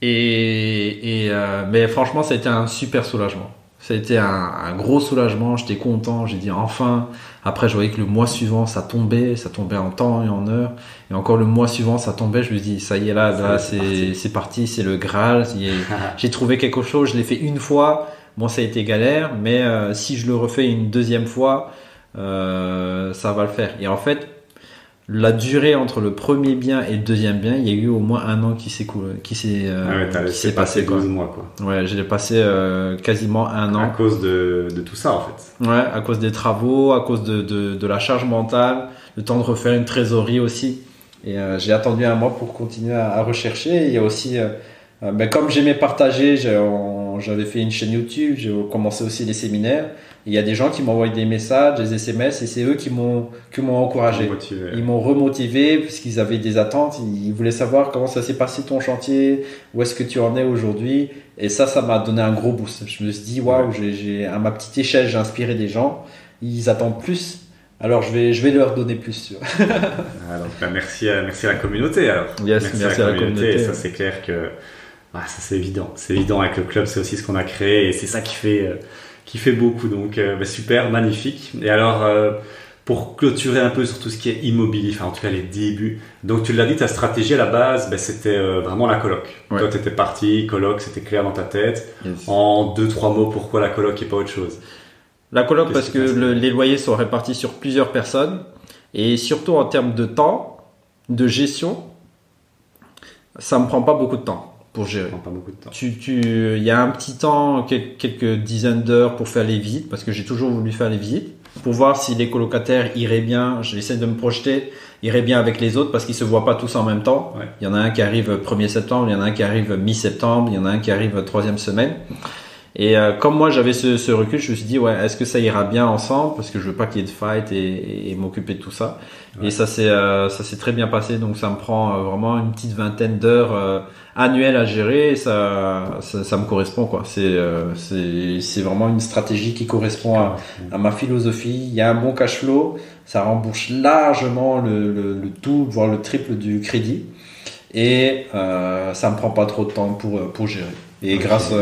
Mais franchement, ça a été un super soulagement. Ça a été un gros soulagement, j'étais content, j'ai dit enfin. Après, je voyais que le mois suivant, ça tombait en temps et en heure. Et encore le mois suivant, ça tombait, je me dis, ça y est, là c'est parti, c'est le Graal. J'ai trouvé quelque chose, je l'ai fait une fois. Bon, ça a été galère, mais si je le refais une deuxième fois, ça va le faire. Et en fait, la durée entre le premier bien et le deuxième bien, il y a eu au moins 1 an qui s'est passé 12 mois, quoi. Ouais, j'ai passé quasiment 1 an. À cause de tout ça, en fait. Ouais, à cause des travaux, à cause de la charge mentale, le temps de refaire une trésorerie aussi. Et j'ai attendu 1 mois pour continuer à rechercher. Et il y a aussi, comme j'aimais partager, j'avais fait une chaîne YouTube, j'ai commencé aussi des séminaires. Et il y a des gens qui m'envoient des messages, des SMS, et c'est eux qui m'ont encouragé. Ils m'ont remotivé parce qu'ils avaient des attentes. Ils voulaient savoir comment ça s'est passé ton chantier, où est-ce que tu en es aujourd'hui. Et ça m'a donné un gros boost. Je me suis dit, waouh, à ma petite échelle, j'ai inspiré des gens. Ils attendent plus. Alors je vais leur donner plus. Donc merci à la communauté. Alors. Yes, merci à la communauté. Ça c'est clair que ça c'est évident. C'est évident avec le club, c'est aussi ce qu'on a créé et c'est ça qui fait beaucoup. Donc super, magnifique. Et alors pour clôturer un peu sur tout ce qui est immobilier, enfin en tout cas les débuts. Donc tu l'as dit, ta stratégie à la base, c'était vraiment la coloc. Ouais. Toi tu étais parti, coloc, c'était clair dans ta tête. Yes. En 2-3 mots, pourquoi la coloc et pas autre chose? La coloc parce que les loyers sont répartis sur plusieurs personnes et surtout en termes de temps, de gestion, ça me prend pas beaucoup de temps pour gérer. Ça prend pas beaucoup de temps. Il y a un petit temps, quelques dizaines d'heures pour faire les visites parce que j'ai toujours voulu faire les visites pour voir si les colocataires iraient bien. J'essaie de me projeter, iraient bien avec les autres parce qu'ils se voient pas tous en même temps. Ouais. Il y en a un qui arrive 1er septembre, il y en a un qui arrive mi-septembre, il y en a un qui arrive 3e semaine. Et comme moi j'avais ce recul, je me suis dit est-ce que ça ira bien ensemble parce que je veux pas qu'il y ait de fight et m'occuper de tout ça. Ouais. Et ça s'est très bien passé, donc ça me prend vraiment une petite vingtaine d'heures annuelles à gérer. Et ça me correspond quoi. C'est vraiment une stratégie qui correspond à ma philosophie. Il y a un bon cash flow, ça rembourse largement le double voire le triple du crédit et ça me prend pas trop de temps pour gérer. Et okay. Grâce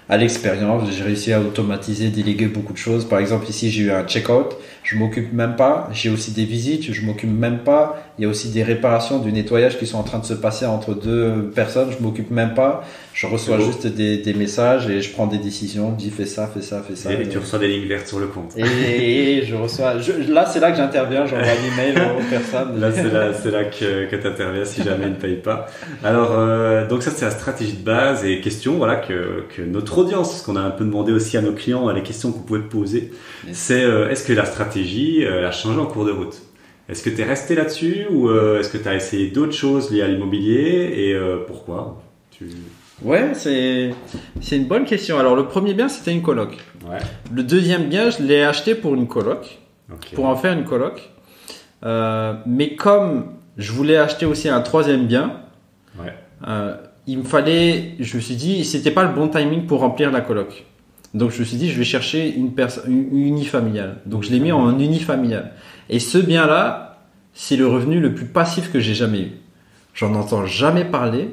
à l'expérience, j'ai réussi à automatiser, déléguer beaucoup de choses. Par exemple, ici, j'ai eu un check-out. Je m'occupe même pas. J'ai aussi des visites. Je m'occupe même pas. Il y a aussi des réparations, du nettoyage qui sont en train de se passer entre 2 personnes. Je m'occupe même pas. Je reçois juste des messages et je prends des décisions. Je dis fais ça, fais ça, fais ça. Et tu reçois des lignes vertes sur le compte. Et je reçois. Là, c'est là que j'interviens. J'envoie un email aux personnes. Là, c'est là que tu interviens si jamais ils ne payent pas. Alors, donc ça, c'est la stratégie de base et question, voilà, que notre audience, ce qu'on a un peu demandé aussi à nos clients, les questions que vous pouvez poser, c'est est-ce que la stratégie a changé en cours de route? Est-ce que tu es resté là-dessus ou est-ce que tu as essayé d'autres choses liées à l'immobilier et pourquoi? Ouais, c'est une bonne question. Alors le premier bien, c'était une coloc. Ouais. Le deuxième bien, je l'ai acheté pour une coloc, okay. Pour en faire une coloc. Mais comme je voulais acheter aussi un 3e bien, ouais. Je me suis dit, c'était pas le bon timing pour remplir la coloc. Donc je me suis dit, je vais chercher une unifamiliale. Donc je l'ai mis en unifamiliale. Et ce bien-là, c'est le revenu le plus passif que j'ai jamais eu. J'en entends jamais parler.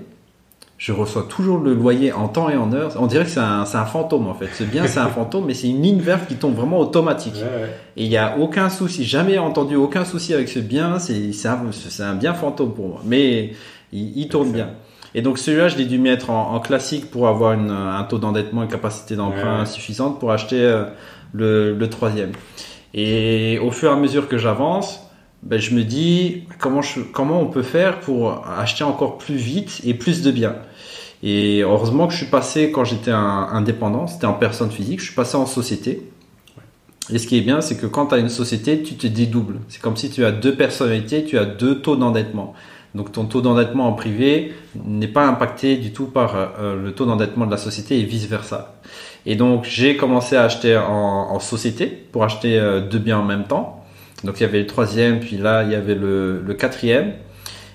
Je reçois toujours le loyer en temps et en heure. On dirait que c'est un fantôme en fait. Ce bien, c'est un fantôme, mais c'est une ligne verte qui tombe vraiment automatique. Ouais. Et il n'y a aucun souci. Jamais entendu aucun souci avec ce bien. C'est un bien fantôme pour moi. Mais il tourne bien. Et donc celui-là, je l'ai dû mettre en classique pour avoir un taux d'endettement et capacité d'emprunt suffisante pour acheter le 3e. Et au fur et à mesure que j'avance, je me dis comment on peut faire pour acheter encore plus vite et plus de biens. Et heureusement que je suis passé, quand j'étais indépendant, c'était en personne physique, je suis passé en société. Et ce qui est bien, c'est que quand tu as une société, tu te dédoubles. C'est comme si tu as 2 personnalités, tu as 2 taux d'endettement. Donc ton taux d'endettement en privé n'est pas impacté du tout par le taux d'endettement de la société et vice versa. Et donc j'ai commencé à acheter en société pour acheter 2 biens en même temps. Donc il y avait le 3e, puis là il y avait le 4e.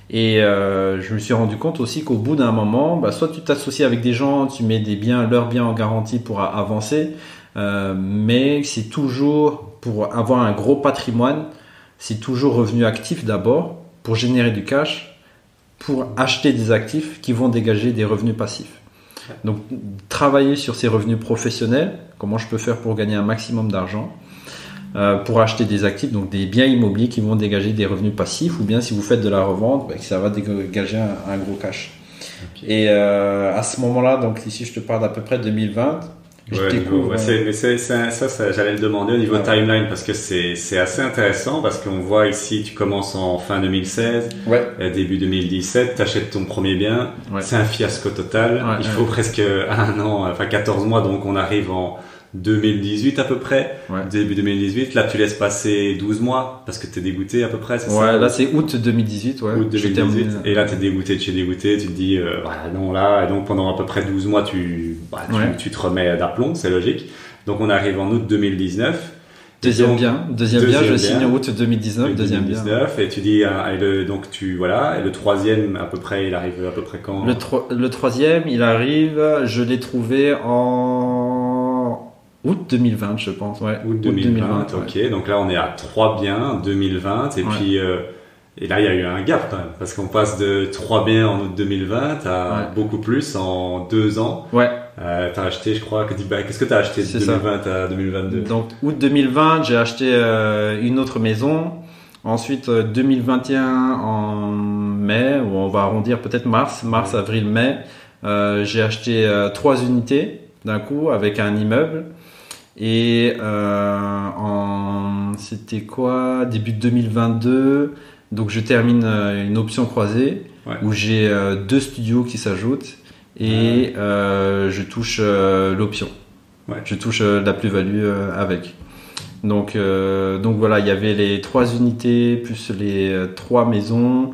Et je me suis rendu compte aussi qu'au bout d'un moment, soit tu t'associes avec des gens, tu mets leurs biens en garantie pour avancer, mais c'est toujours, pour avoir un gros patrimoine, c'est toujours revenu actif d'abord, pour générer du cash, pour acheter des actifs qui vont dégager des revenus passifs. Donc, travailler sur ces revenus professionnels, comment je peux faire pour gagner un maximum d'argent, pour acheter des actifs, donc des biens immobiliers qui vont dégager des revenus passifs, ou bien si vous faites de la revente, ça va dégager un gros cash. Okay. Et à ce moment-là, donc ici je te parle d'à peu près 2020, Je découvre. Ça, j'allais le demander au niveau timeline parce que c'est assez intéressant parce qu'on voit ici, tu commences en fin 2016, début 2017, t'achètes ton premier bien, c'est un fiasco total. Il faut presque un an, enfin 14 mois, donc on arrive en 2018 à peu près, début 2018. Là, tu laisses passer 12 mois parce que t'es dégoûté à peu près, c'est ça? Là, c'est août 2018, Août 2018. Et là, t'es dégoûté de chez dégoûté, tu te dis, non, là, et donc pendant à peu près 12 mois, tu te remets d'aplomb, c'est logique. Donc, on arrive en août 2019. Deuxième bien, je signe en août 2019, deuxième bien. Et tu dis, et le troisième, à peu près, il arrive à peu près quand? Le troisième, il arrive, je l'ai trouvé en août 2020, je pense. Août 2020, ok. Donc là, on est à 3 biens, 2020. Et puis, et là, il y a eu un gap quand même. Parce qu'on passe de 3 biens en août 2020 à beaucoup plus en 2 ans. T'as acheté, je crois, qu'est-ce que t'as acheté de 2020 à 2022? Donc, août 2020, j'ai acheté une autre maison. Ensuite, 2021 en mai, ou on va arrondir peut-être mars, avril, mai. J'ai acheté 3 unités d'un coup avec un immeuble. Et c'était quoi, début de 2022, donc je termine une option croisée où j'ai 2 studios qui s'ajoutent et je touche l'option. Je touche la plus-value avec. Donc voilà, il y avait les 3 unités plus les 3 maisons,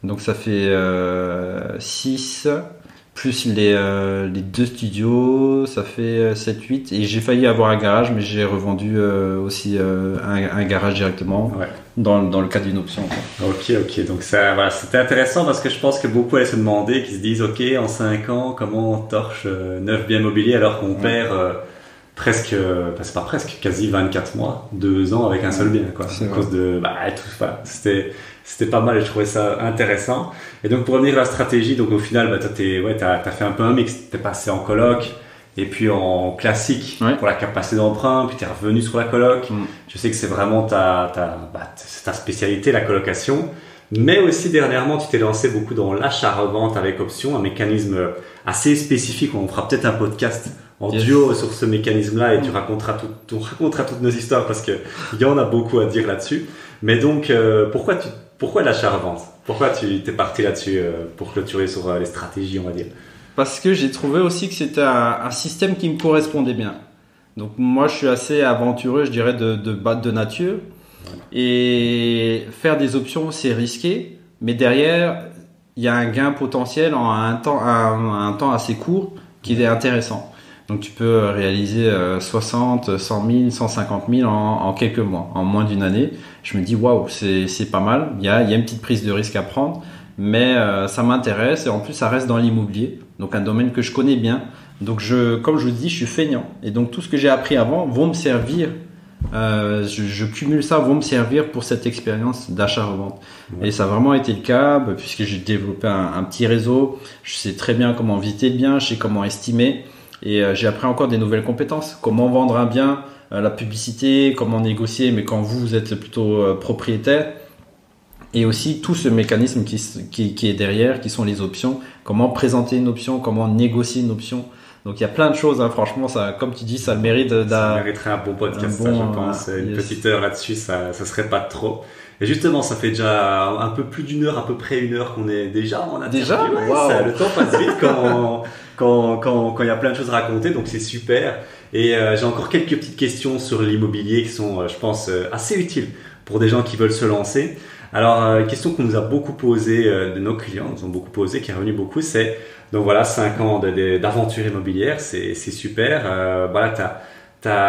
donc ça fait 6. Plus les 2 studios, ça fait 7-8. Et j'ai failli avoir un garage, mais j'ai revendu aussi un garage directement dans le cadre d'une option. Ok. Donc c'était intéressant parce que je pense que beaucoup allaient se demander, qui se disent, ok, en 5 ans, comment on torche 9 biens immobiliers alors qu'on perd presque, c'est pas presque, quasi 24 mois, 2 ans avec un seul bien, quoi. À cause de, c'était pas mal et je trouvais ça intéressant. Et donc, pour revenir à la stratégie, donc au final, toi, t'as fait un peu un mix. T'es passé en coloc et puis en classique pour la capacité d'emprunt, puis t'es revenu sur la coloc. Je sais que c'est vraiment ta spécialité, la colocation. Mais aussi, dernièrement, tu t'es lancé beaucoup dans l'achat-revente avec option, un mécanisme assez spécifique. On fera peut-être un podcast en duo sur ce mécanisme-là et tu raconteras toutes nos histoires parce que il y en a beaucoup à dire là-dessus. Mais donc, pourquoi l'achat-revente? Pourquoi tu t'es parti là-dessus pour clôturer sur les stratégies, on va dire? Parce que j'ai trouvé aussi que c'était un système qui me correspondait bien. Donc moi, je suis assez aventureux, je dirais, de nature. Et faire des options, c'est risqué. Mais derrière, il y a un gain potentiel en un temps assez court qui est intéressant. Donc tu peux réaliser 60, 100 000, 150 000 en quelques mois, en moins d'une année. Je me dis waouh, c'est pas mal. Il y a une petite prise de risque à prendre, mais ça m'intéresse et en plus ça reste dans l'immobilier, donc un domaine que je connais bien. Donc comme je vous dis, je suis feignant et donc tout ce que j'ai appris avant vont me servir. Je cumule ça, vont me servir pour cette expérience d'achat-revente. Et ça a vraiment été le cas puisque j'ai développé un petit réseau. Je sais très bien comment visiter le bien, je sais comment estimer. Et j'ai appris encore des nouvelles compétences. Comment vendre un bien, la publicité, comment négocier, mais quand vous êtes plutôt propriétaire. Et aussi tout ce mécanisme qui est derrière, qui sont les options. Comment présenter une option, comment négocier une option. Donc il y a plein de choses, franchement, ça, comme tu dis, ça le mérite ça mériterait un bon podcast, je pense. Une petite heure là-dessus, ça serait pas trop. Et justement, ça fait déjà un peu plus d'une heure, à peu près 1 heure qu'on est déjà en interview. Déjà, wow. Le temps passe vite quand il y a plein de choses à raconter, donc c'est super. Et j'ai encore quelques petites questions sur l'immobilier qui sont, je pense, assez utiles pour des gens qui veulent se lancer. Alors, une question qu'on nous a beaucoup posée, de nos clients, nous ont beaucoup posé, qui est revenue beaucoup, c'est donc voilà, 5 ans d'aventure immobilière, c'est super.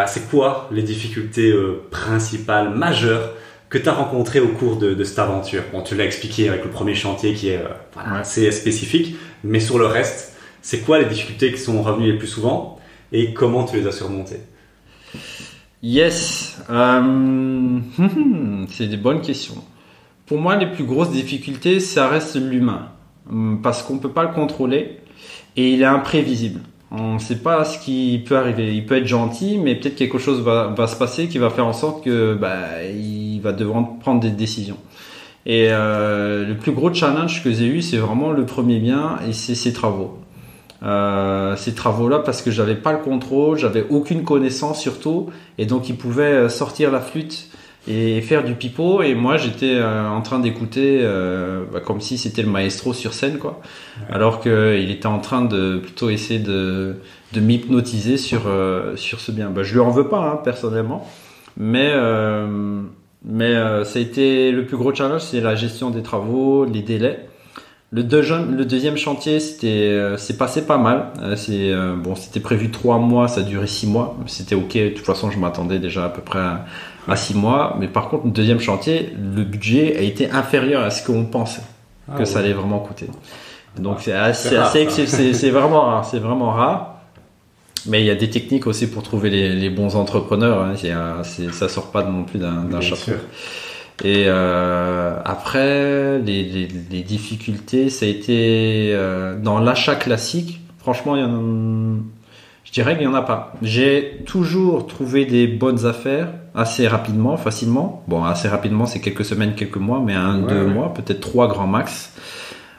C'est quoi les difficultés principales, majeures que tu as rencontrées au cours de cette aventure? Bon, tu l'as expliqué avec le premier chantier qui est assez spécifique, mais sur le reste, c'est quoi les difficultés qui sont revenues les plus souvent et comment tu les as surmontées? Yes, c'est des bonnes questions. Pour moi, les plus grosses difficultés, ça reste l'humain. Parce qu'on ne peut pas le contrôler et il est imprévisible. On ne sait pas ce qui peut arriver. Il peut être gentil, mais peut-être quelque chose va se passer qui va faire en sorte que il va devoir prendre des décisions. Et le plus gros challenge que j'ai eu, c'est vraiment le premier bien et c'est ses travaux. ces travaux-là parce que j'avais pas le contrôle, j'avais aucune connaissance surtout, et donc ils pouvaient sortir la flûte et faire du pipeau, et moi j'étais en train d'écouter comme si c'était le maestro sur scène, quoi. Ouais. Alors qu'il était en train de plutôt essayer de m'hypnotiser sur ce bien. Je lui en veux pas, hein, personnellement, mais ça a été le plus gros challenge, c'est la gestion des travaux, les délais. Le deuxième chantier, c'est passé pas mal. C'était prévu 3 mois, ça a duré 6 mois. C'était ok. De toute façon, je m'attendais déjà à peu près à 6 mois. Mais par contre, le deuxième chantier, le budget a été inférieur à ce qu'on pensait que ça allait vraiment coûter. Donc c'est vraiment rare. C'est vraiment rare. Mais il y a des techniques aussi pour trouver les bons entrepreneurs. Hein. Ça sort pas non plus d'un chapeau. Sûr. Et après, les difficultés, ça a été dans l'achat classique. Franchement, je dirais qu'il n'y en a pas. J'ai toujours trouvé des bonnes affaires assez rapidement, facilement. Bon, assez rapidement, c'est quelques semaines, quelques mois, mais 2 mois, peut-être 3 grands max.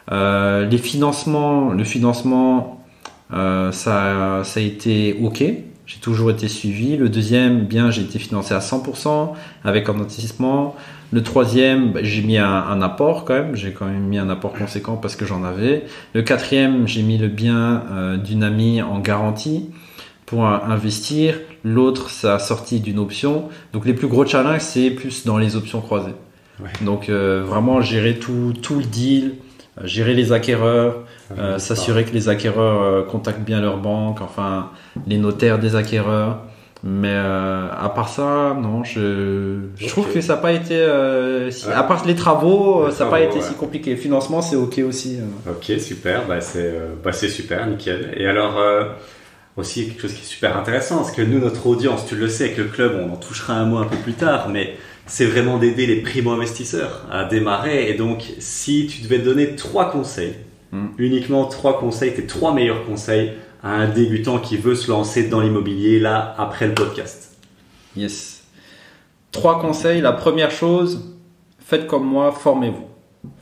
Le financement, ça a été ok. J'ai toujours été suivi. Le deuxième, bien, j'ai été financé à 100% avec un investissement. Le troisième, j'ai mis un apport quand même. J'ai quand même mis un apport conséquent parce que j'en avais. Le quatrième, j'ai mis le bien d'une amie en garantie pour investir. L'autre, ça a sorti d'une option. Donc les plus gros challenges, c'est plus dans les options croisées. Ouais. Donc vraiment gérer tout le deal, gérer les acquéreurs, s'assurer que les acquéreurs contactent bien leur banque, enfin les notaires des acquéreurs. Mais à part ça, non, je trouve que ça n'a pas été, à part les travaux, ça n'a pas été si compliqué. Le financement, c'est ok aussi. Ok, super, c'est super, nickel. Et alors, aussi quelque chose qui est super intéressant, parce que nous, notre audience, tu le sais, avec le club, on en touchera un mot un peu plus tard, mais c'est vraiment d'aider les primo-investisseurs à démarrer. Et donc, si tu devais donner 3 conseils, uniquement 3 conseils, tes 3 meilleurs conseils à un débutant qui veut se lancer dans l'immobilier, là, après le podcast. Yes. 3 conseils. La première chose, faites comme moi, formez-vous.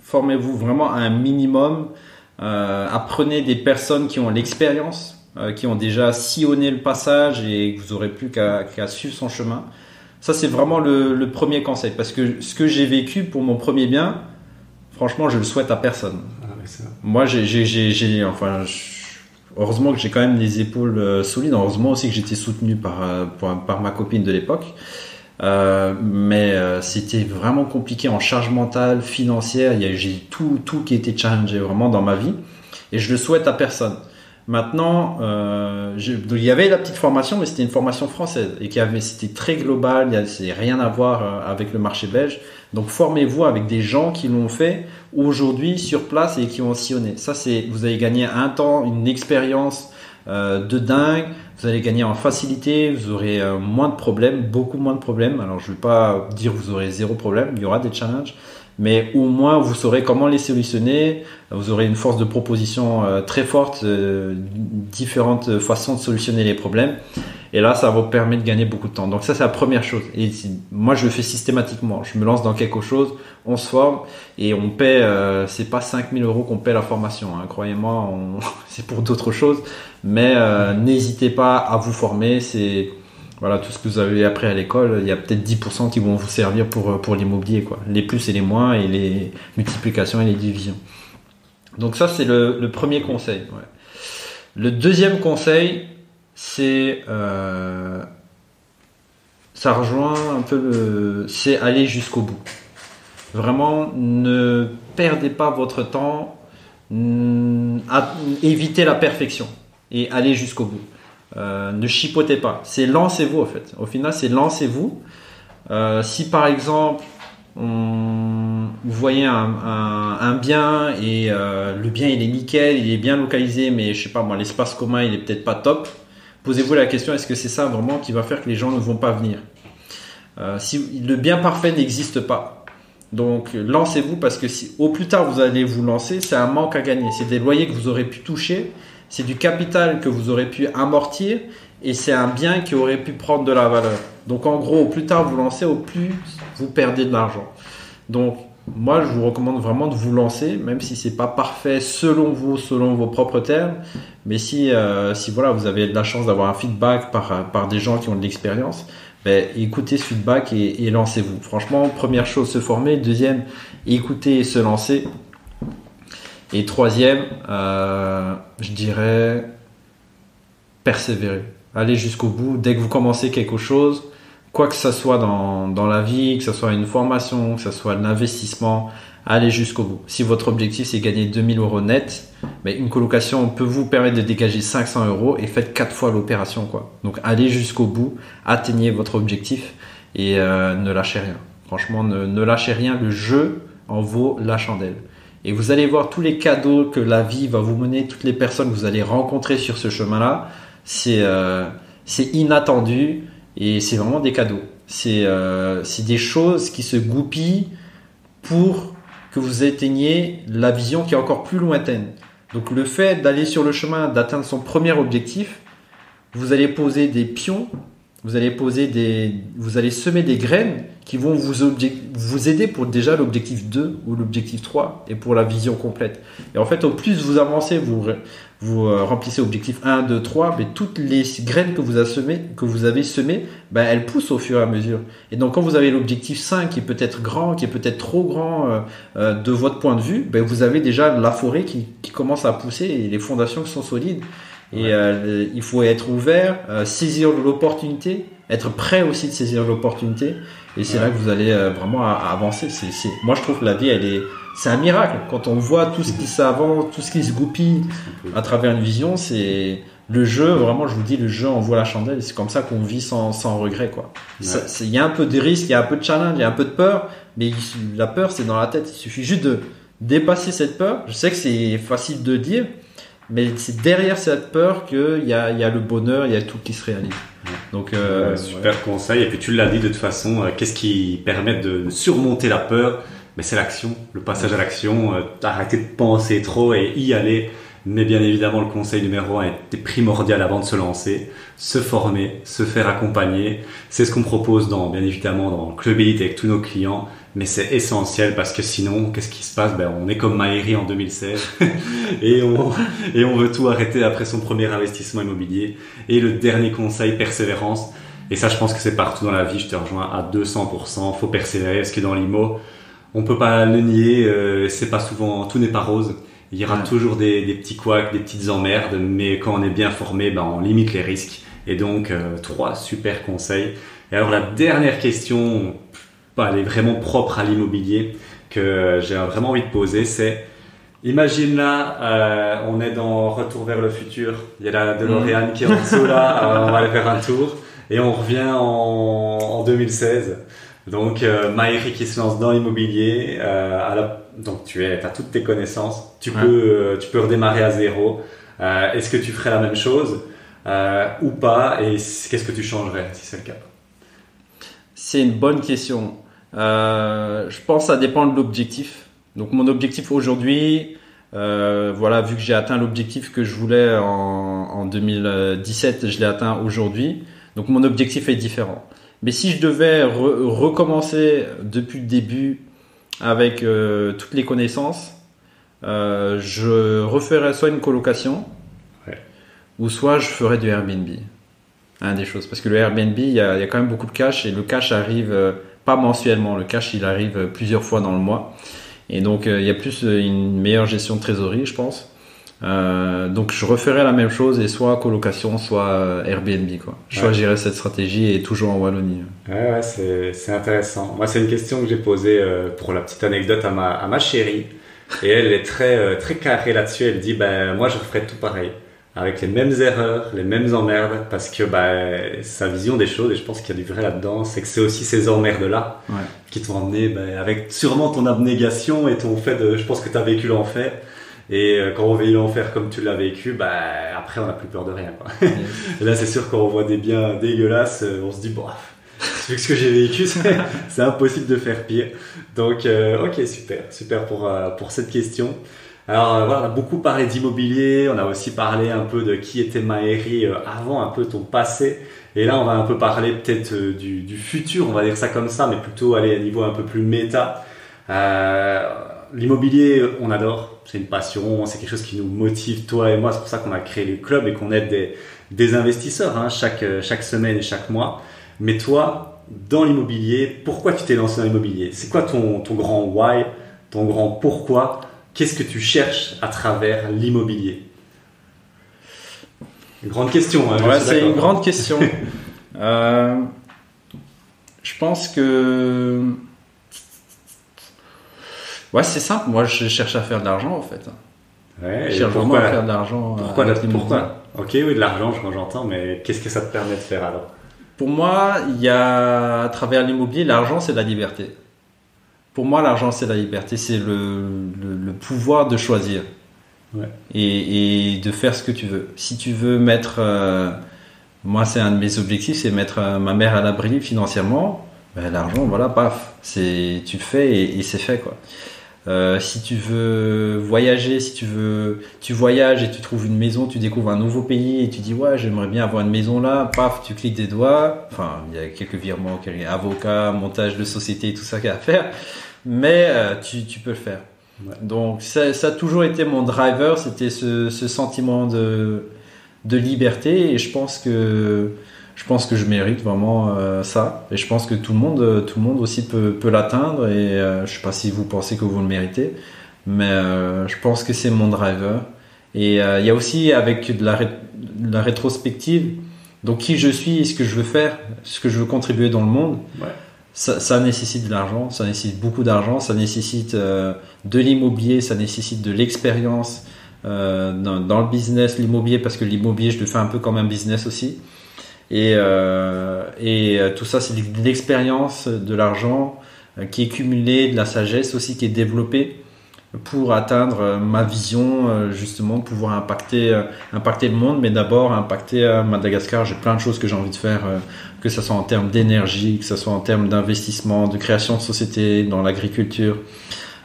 Formez-vous vraiment à un minimum. Apprenez des personnes qui ont l'expérience, qui ont déjà sillonné le passage et que vous n'aurez plus qu'à suivre son chemin. Ça, c'est vraiment le premier conseil. Parce que ce que j'ai vécu pour mon premier bien, franchement, je le souhaite à personne. Moi, heureusement que j'ai quand même les épaules solides. Heureusement aussi que j'étais soutenu par ma copine de l'époque. Mais c'était vraiment compliqué en charge mentale, financière. J'ai tout qui était challengé vraiment dans ma vie. Et je le souhaite à personne. Maintenant, il y avait la petite formation, mais c'était une formation française. Et c'était très global. C'est rien à voir avec le marché belge. Donc formez-vous avec des gens qui l'ont fait aujourd'hui sur place et qui ont sillonné. Ça, vous allez gagner un temps, une expérience de dingue. Vous allez gagner en facilité, vous aurez moins de problèmes, beaucoup moins de problèmes. Alors je ne vais pas dire que vous aurez 0 problème, il y aura des challenges, mais au moins vous saurez comment les solutionner. Vous aurez une force de proposition très forte, différentes façons de solutionner les problèmes. Et là, ça va vous permettre de gagner beaucoup de temps. Donc ça, c'est la première chose. Et moi, je le fais systématiquement. Je me lance dans quelque chose, on se forme et on paie. C'est pas 5 000 € qu'on paie la formation. Hein. Croyez-moi, c'est pour d'autres choses. Mais n'hésitez pas à vous former. C'est voilà tout ce que vous avez appris à l'école. Il y a peut-être 10% qui vont vous servir pour l'immobilier, quoi. Les plus et les moins et les multiplications et les divisions. Donc ça, c'est le premier conseil. Ouais. Le deuxième conseil, c'est ça rejoint un peu c'est aller jusqu'au bout. Vraiment, ne perdez pas votre temps, évitez la perfection et allez jusqu'au bout. Ne chipotez pas. C'est lancez-vous en fait. Au final, c'est lancez-vous. Si par exemple vous voyez un bien et le bien il est nickel, il est bien localisé, mais je sais pas moi, l'espace commun il est peut-être pas top. Posez-vous la question, est-ce que c'est ça vraiment qui va faire que les gens ne vont pas venir ? Si le bien parfait n'existe pas. Donc lancez-vous parce que si au plus tard vous allez vous lancer, c'est un manque à gagner. C'est des loyers que vous aurez pu toucher, c'est du capital que vous aurez pu amortir et c'est un bien qui aurait pu prendre de la valeur. Donc en gros, au plus tard vous lancez, au plus vous perdez de l'argent. Donc moi, je vous recommande vraiment de vous lancer, même si c'est pas parfait selon vous, selon vos propres termes. Mais si voilà, vous avez de la chance d'avoir un feedback par des gens qui ont de l'expérience, ben, écoutez ce feedback et lancez-vous. Franchement, première chose, se former. Deuxième, écouter et se lancer. Et troisième, je dirais persévérer. Allez jusqu'au bout. Dès que vous commencez quelque chose, quoi que ce soit dans la vie, que ce soit une formation, que ce soit de l'investissement, allez jusqu'au bout. Si votre objectif c'est gagner 2000 euros net, mais une colocation peut vous permettre de dégager 500 euros et faites 4 fois l'opération, quoi. Donc allez jusqu'au bout, atteignez votre objectif et ne lâchez rien. Franchement, ne lâchez rien. Le jeu en vaut la chandelle. Et vous allez voir tous les cadeaux que la vie va vous mener, toutes les personnes que vous allez rencontrer sur ce chemin-là. C'est inattendu. Et c'est vraiment des cadeaux. C'est des choses qui se goupillent pour que vous atteigniez la vision qui est encore plus lointaine. Donc le fait d'aller sur le chemin, d'atteindre son premier objectif, vous allez poser des pions, vous allez semer des graines qui vont vous aider pour déjà l'objectif 2 ou l'objectif 3 et pour la vision complète. Et en fait, au plus vous avancez, vous remplissez objectif 1, 2, 3, mais toutes les graines que vous avez semées, ben, elles poussent au fur et à mesure. Et donc, quand vous avez l'objectif 5 qui est peut-être grand, qui est peut-être trop grand de votre point de vue, ben, vous avez déjà la forêt qui commence à pousser et les fondations qui sont solides. Et il faut être ouvert, saisir l'opportunité, être prêt aussi de saisir l'opportunité. Et c'est là que vous allez vraiment avancer. Moi, je trouve que la vie, c'est un miracle. Quand on voit tout ce qui s'avance, tout ce qui se goupille à travers une vision, c'est le jeu. Vraiment, je vous dis, le jeu envoie la chandelle. Et c'est comme ça qu'on vit sans regret, quoi. Il y a un peu de risque, il y a un peu de challenge, il y a un peu de peur. Mais la peur, c'est dans la tête. Il suffit juste de dépasser cette peur. Je sais que c'est facile de dire. Mais c'est derrière cette peur qu'il y a le bonheur, il y a tout qui se réalise. Donc, super conseil. Et puis tu l'as dit de toute façon, qu'est-ce qui permet de surmonter la peur? Mais c'est l'action, le passage à l'action. Arrêter de penser trop et y aller. Mais bien évidemment, le conseil numéro 1 est primordial avant de se lancer. Se former, se faire accompagner. C'est ce qu'on propose bien évidemment dans Club Elite avec tous nos clients. Mais c'est essentiel parce que sinon, qu'est-ce qui se passe? On est comme Maëri en 2016 et on veut tout arrêter après son premier investissement immobilier. Et le dernier conseil, persévérance. Et ça, je pense que c'est partout dans la vie. Je te rejoins à 200%. Faut persévérer parce que dans l'IMO, on peut pas le nier. C'est pas souvent, tout n'est pas rose. Il y aura toujours des petits couacs, des petites emmerdes. Mais quand on est bien formé, on limite les risques. Et donc, 3 super conseils. Et alors, la dernière question, elle est vraiment propre à l'immobilier que j'ai vraiment envie de poser, c'est imagine là, on est dans Retour vers le futur, il y a la DeLorean qui est en dessous là, on va aller faire un tour et on revient en 2016. Donc Maëri qui se lance dans l'immobilier, donc tu as toutes tes connaissances, tu peux redémarrer à zéro. Est-ce que tu ferais la même chose ou pas, et qu'est-ce que tu changerais si c'est le cas? C'est une bonne question. Je pense que ça dépend de l'objectif. Donc mon objectif aujourd'hui, vu que j'ai atteint l'objectif que je voulais en 2017, je l'ai atteint aujourd'hui. Donc mon objectif est différent. Mais si je devais recommencer depuis le début avec toutes les connaissances, je referais soit une colocation, ou soit je ferais du Airbnb. Des choses. Parce que le Airbnb, il y a quand même beaucoup de cash et le cash arrive pas mensuellement. Le cash, il arrive plusieurs fois dans le mois. Et donc, il y a plus une meilleure gestion de trésorerie, je pense. Donc, je referais la même chose et soit colocation, soit Airbnb, quoi. Je choisirais cette stratégie et toujours en Wallonie. Ouais, c'est intéressant. Moi, c'est une question que j'ai posée pour la petite anecdote à ma chérie. Et elle est très, très carrée là-dessus. Elle dit, moi, je ferais tout pareil. Avec les mêmes erreurs, les mêmes emmerdes, parce que sa vision des choses, et je pense qu'il y a du vrai là-dedans, c'est que c'est aussi ces emmerdes-là qui t'ont emmené avec sûrement ton abnégation et ton fait je pense que tu as vécu l'enfer, et quand on vit l'enfer comme tu l'as vécu, après on n'a plus peur de rien, quoi. Et là c'est sûr, quand on voit des biens dégueulasses, on se dit vu ce que j'ai vécu, c'est impossible de faire pire. Donc ok, super pour cette question. Alors on a beaucoup parlé d'immobilier, on a aussi parlé un peu de qui était Maëri avant, un peu ton passé. Et là on va un peu parler peut-être du futur, on va dire ça comme ça, mais plutôt aller à un niveau un peu plus méta. L'immobilier, on adore, c'est une passion, c'est quelque chose qui nous motive, toi et moi. C'est pour ça qu'on a créé le club et qu'on aide des investisseurs chaque semaine et chaque mois. Mais toi, dans l'immobilier, pourquoi tu t'es lancé dans l'immobilier? C'est quoi ton grand why, ton grand pourquoi? Qu'est-ce que tu cherches à travers l'immobilier? Une grande question. Ouais, c'est une grande question. Je pense que... Ouais, c'est simple. Moi, je cherche à faire de l'argent, en fait. Ouais, je cherche vraiment à faire de l'argent. Pourquoi? Ok, oui, de l'argent, j'entends, mais qu'est-ce que ça te permet de faire alors? Pour moi, il y a, à travers l'immobilier, l'argent, c'est la liberté. Pour moi, l'argent, c'est la liberté. C'est le pouvoir de choisir. Ouais. Et de faire ce que tu veux. Si tu veux mettre... moi, c'est un de mes objectifs, c'est mettre ma mère à l'abri financièrement. Ben, l'argent, voilà, paf. Tu le fais et c'est fait, quoi. Si tu veux voyager, tu voyages et tu trouves une maison, tu découvres un nouveau pays et tu dis ouais, j'aimerais bien avoir une maison là, paf, tu cliques des doigts. Enfin, il y a quelques virements, quelques avocats, montage de société, tout ça qu'il y a à faire, mais tu peux le faire. Ouais. Donc ça a toujours été mon driver, c'était ce sentiment de liberté et je pense que je mérite vraiment ça et je pense que tout le monde aussi peut l'atteindre et je sais pas si vous pensez que vous le méritez mais je pense que c'est mon driver et il y a aussi avec de la rétrospective donc qui je suis et ce que je veux faire, ce que je veux contribuer dans le monde. Ouais. Ça nécessite de l'argent, ça nécessite beaucoup d'argent, ça nécessite de l'immobilier, ça nécessite de l'expérience dans le business, l'immobilier parce que l'immobilier je le fais un peu comme un business aussi. Et tout ça, c'est de l'expérience, de l'argent qui est cumulé, de la sagesse aussi qui est développée pour atteindre ma vision, justement, de pouvoir impacter le monde, mais d'abord impacter Madagascar. J'ai plein de choses que j'ai envie de faire, que ce soit en termes d'énergie, que ce soit en termes d'investissement, de création de sociétés dans l'agriculture,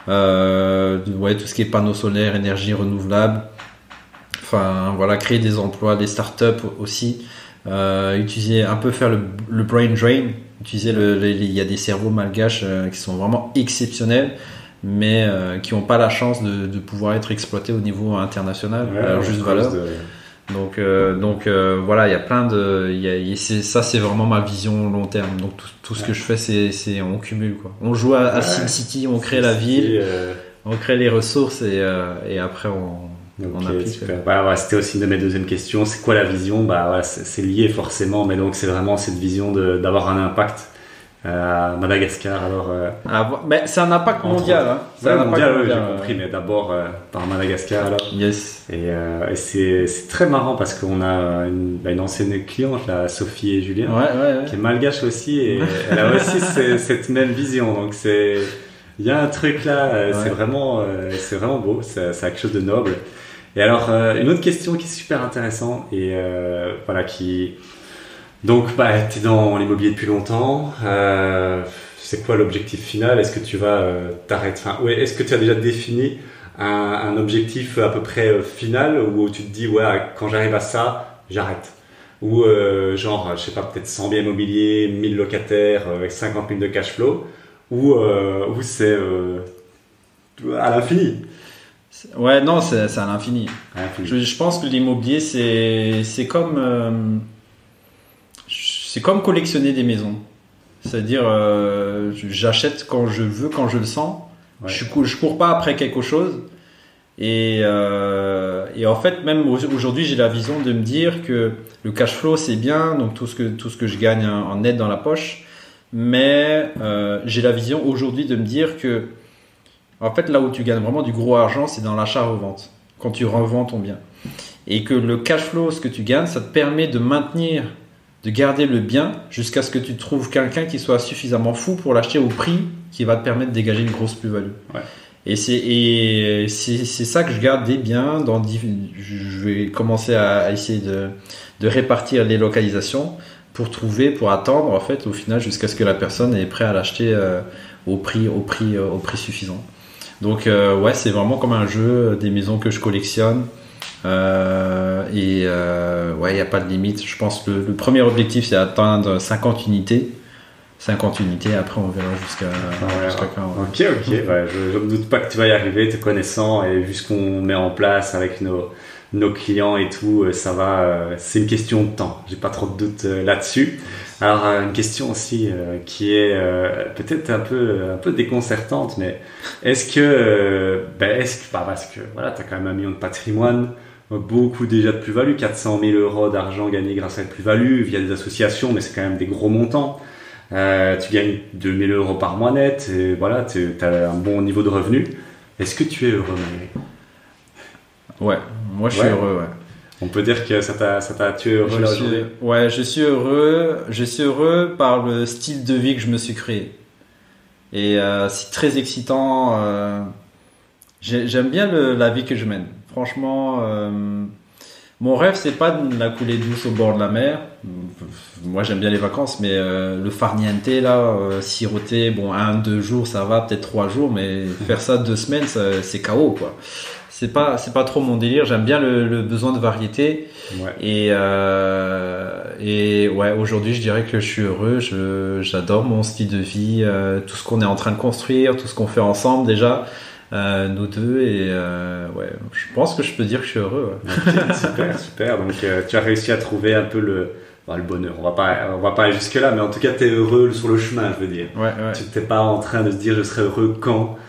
tout ce qui est panneaux solaires, énergie renouvelable. Enfin, voilà, créer des emplois, des startups aussi. Utiliser un peu faire le brain drain, utiliser il y a des cerveaux malgaches qui sont vraiment exceptionnels mais qui n'ont pas la chance de pouvoir être exploités au niveau international à leur juste valeur. Donc voilà, il y a plein ça c'est vraiment ma vision long terme. Donc tout ce que je fais c'est on cumule quoi. On joue à SimCity, on crée la ville, on crée les ressources et après on applique. Super. C'était aussi une de mes deuxièmes questions. C'est quoi la vision? C'est lié forcément, mais donc c'est vraiment cette vision d'avoir un impact à Madagascar. Alors, mais c'est un impact mondial. Hein. C'est un impact mondial, j'ai compris, mais d'abord par Madagascar. Alors. Yes. Et c'est très marrant parce qu'on a une ancienne cliente, là, Sophie et Julien, qui est malgache aussi, et elle a aussi cette même vision. Donc il y a un truc là, c'est vraiment beau, c'est quelque chose de noble. Et alors, une autre question qui est super intéressante et donc, t'es dans l'immobilier depuis longtemps. C'est quoi l'objectif final? Est-ce que tu vas t'arrêter? Est-ce que tu as déjà défini un objectif à peu près final où tu te dis quand j'arrive à ça, j'arrête? Ou je sais pas, peut-être 100 biens immobiliers, 1000 locataires avec 50 000 de cash flow, ou c'est à l'infini? Ouais, non, c'est à l'infini. Je pense que l'immobilier, c'est comme collectionner des maisons. C'est-à-dire, j'achète quand je veux, quand je le sens. Ouais. Je cours pas après quelque chose. Et en fait, même aujourd'hui, j'ai la vision de me dire que le cash flow, c'est bien, donc tout ce que je gagne en net dans la poche. Mais j'ai la vision aujourd'hui de me dire que en fait, là où tu gagnes vraiment du gros argent, c'est dans l'achat-revente, quand tu revends ton bien. Et que le cash flow, ce que tu gagnes, ça te permet de garder le bien jusqu'à ce que tu trouves quelqu'un qui soit suffisamment fou pour l'acheter au prix qui va te permettre de dégager une grosse plus-value. Ouais. Et c'est ça que je garde des biens. Je vais commencer à essayer de répartir les localisations pour attendre en fait au final jusqu'à ce que la personne est prête à l'acheter au prix suffisant. Donc c'est vraiment comme un jeu, des maisons que je collectionne il n'y a pas de limite. Je pense que le premier objectif c'est d'atteindre 50 unités 50 unités. Après, on verra jusqu'à quand. Ouais. Ok. Ouais, je me doute pas que tu vas y arriver, te connaissant, et vu ce qu'on met en place avec nos clients et tout, ça va. C'est une question de temps. J'ai pas trop de doutes là-dessus. Alors, une question aussi qui est peut-être un peu déconcertante, mais est-ce que parce que voilà, t'as quand même 1 million de patrimoine, beaucoup déjà de plus-value, 400 000 euros d'argent gagné grâce à la plus-value via des associations, mais c'est quand même des gros montants. Tu gagnes 2 000 euros par mois net, et voilà, t'as un bon niveau de revenu. Est-ce que tu es heureux malgré? Ouais, moi je suis heureux, ouais. On peut dire que tu es heureux là aujourd'hui? Ouais, je suis heureux. Je suis heureux par le style de vie que je me suis créé. Et c'est très excitant. J'aime bien la vie que je mène. Franchement, mon rêve, c'est pas de la couler douce au bord de la mer. Moi, j'aime bien les vacances, mais le farniente, là, siroter, 1-2 jours, ça va, peut-être 3 jours, mais faire ça 2 semaines, c'est KO, quoi. C'est pas trop mon délire. J'aime bien le besoin de variété. Ouais. Et ouais, aujourd'hui, je dirais que je suis heureux. J'adore mon style de vie, tout ce qu'on est en train de construire, tout ce qu'on fait ensemble déjà, nous deux. Et ouais, je pense que je peux dire que je suis heureux. Ouais. Okay, super. Donc, tu as réussi à trouver un peu le bonheur. On va pas aller jusque là, mais en tout cas, t'es heureux sur le chemin, je veux dire. Ouais. Tu t'es pas en train de se dire, je serai heureux quand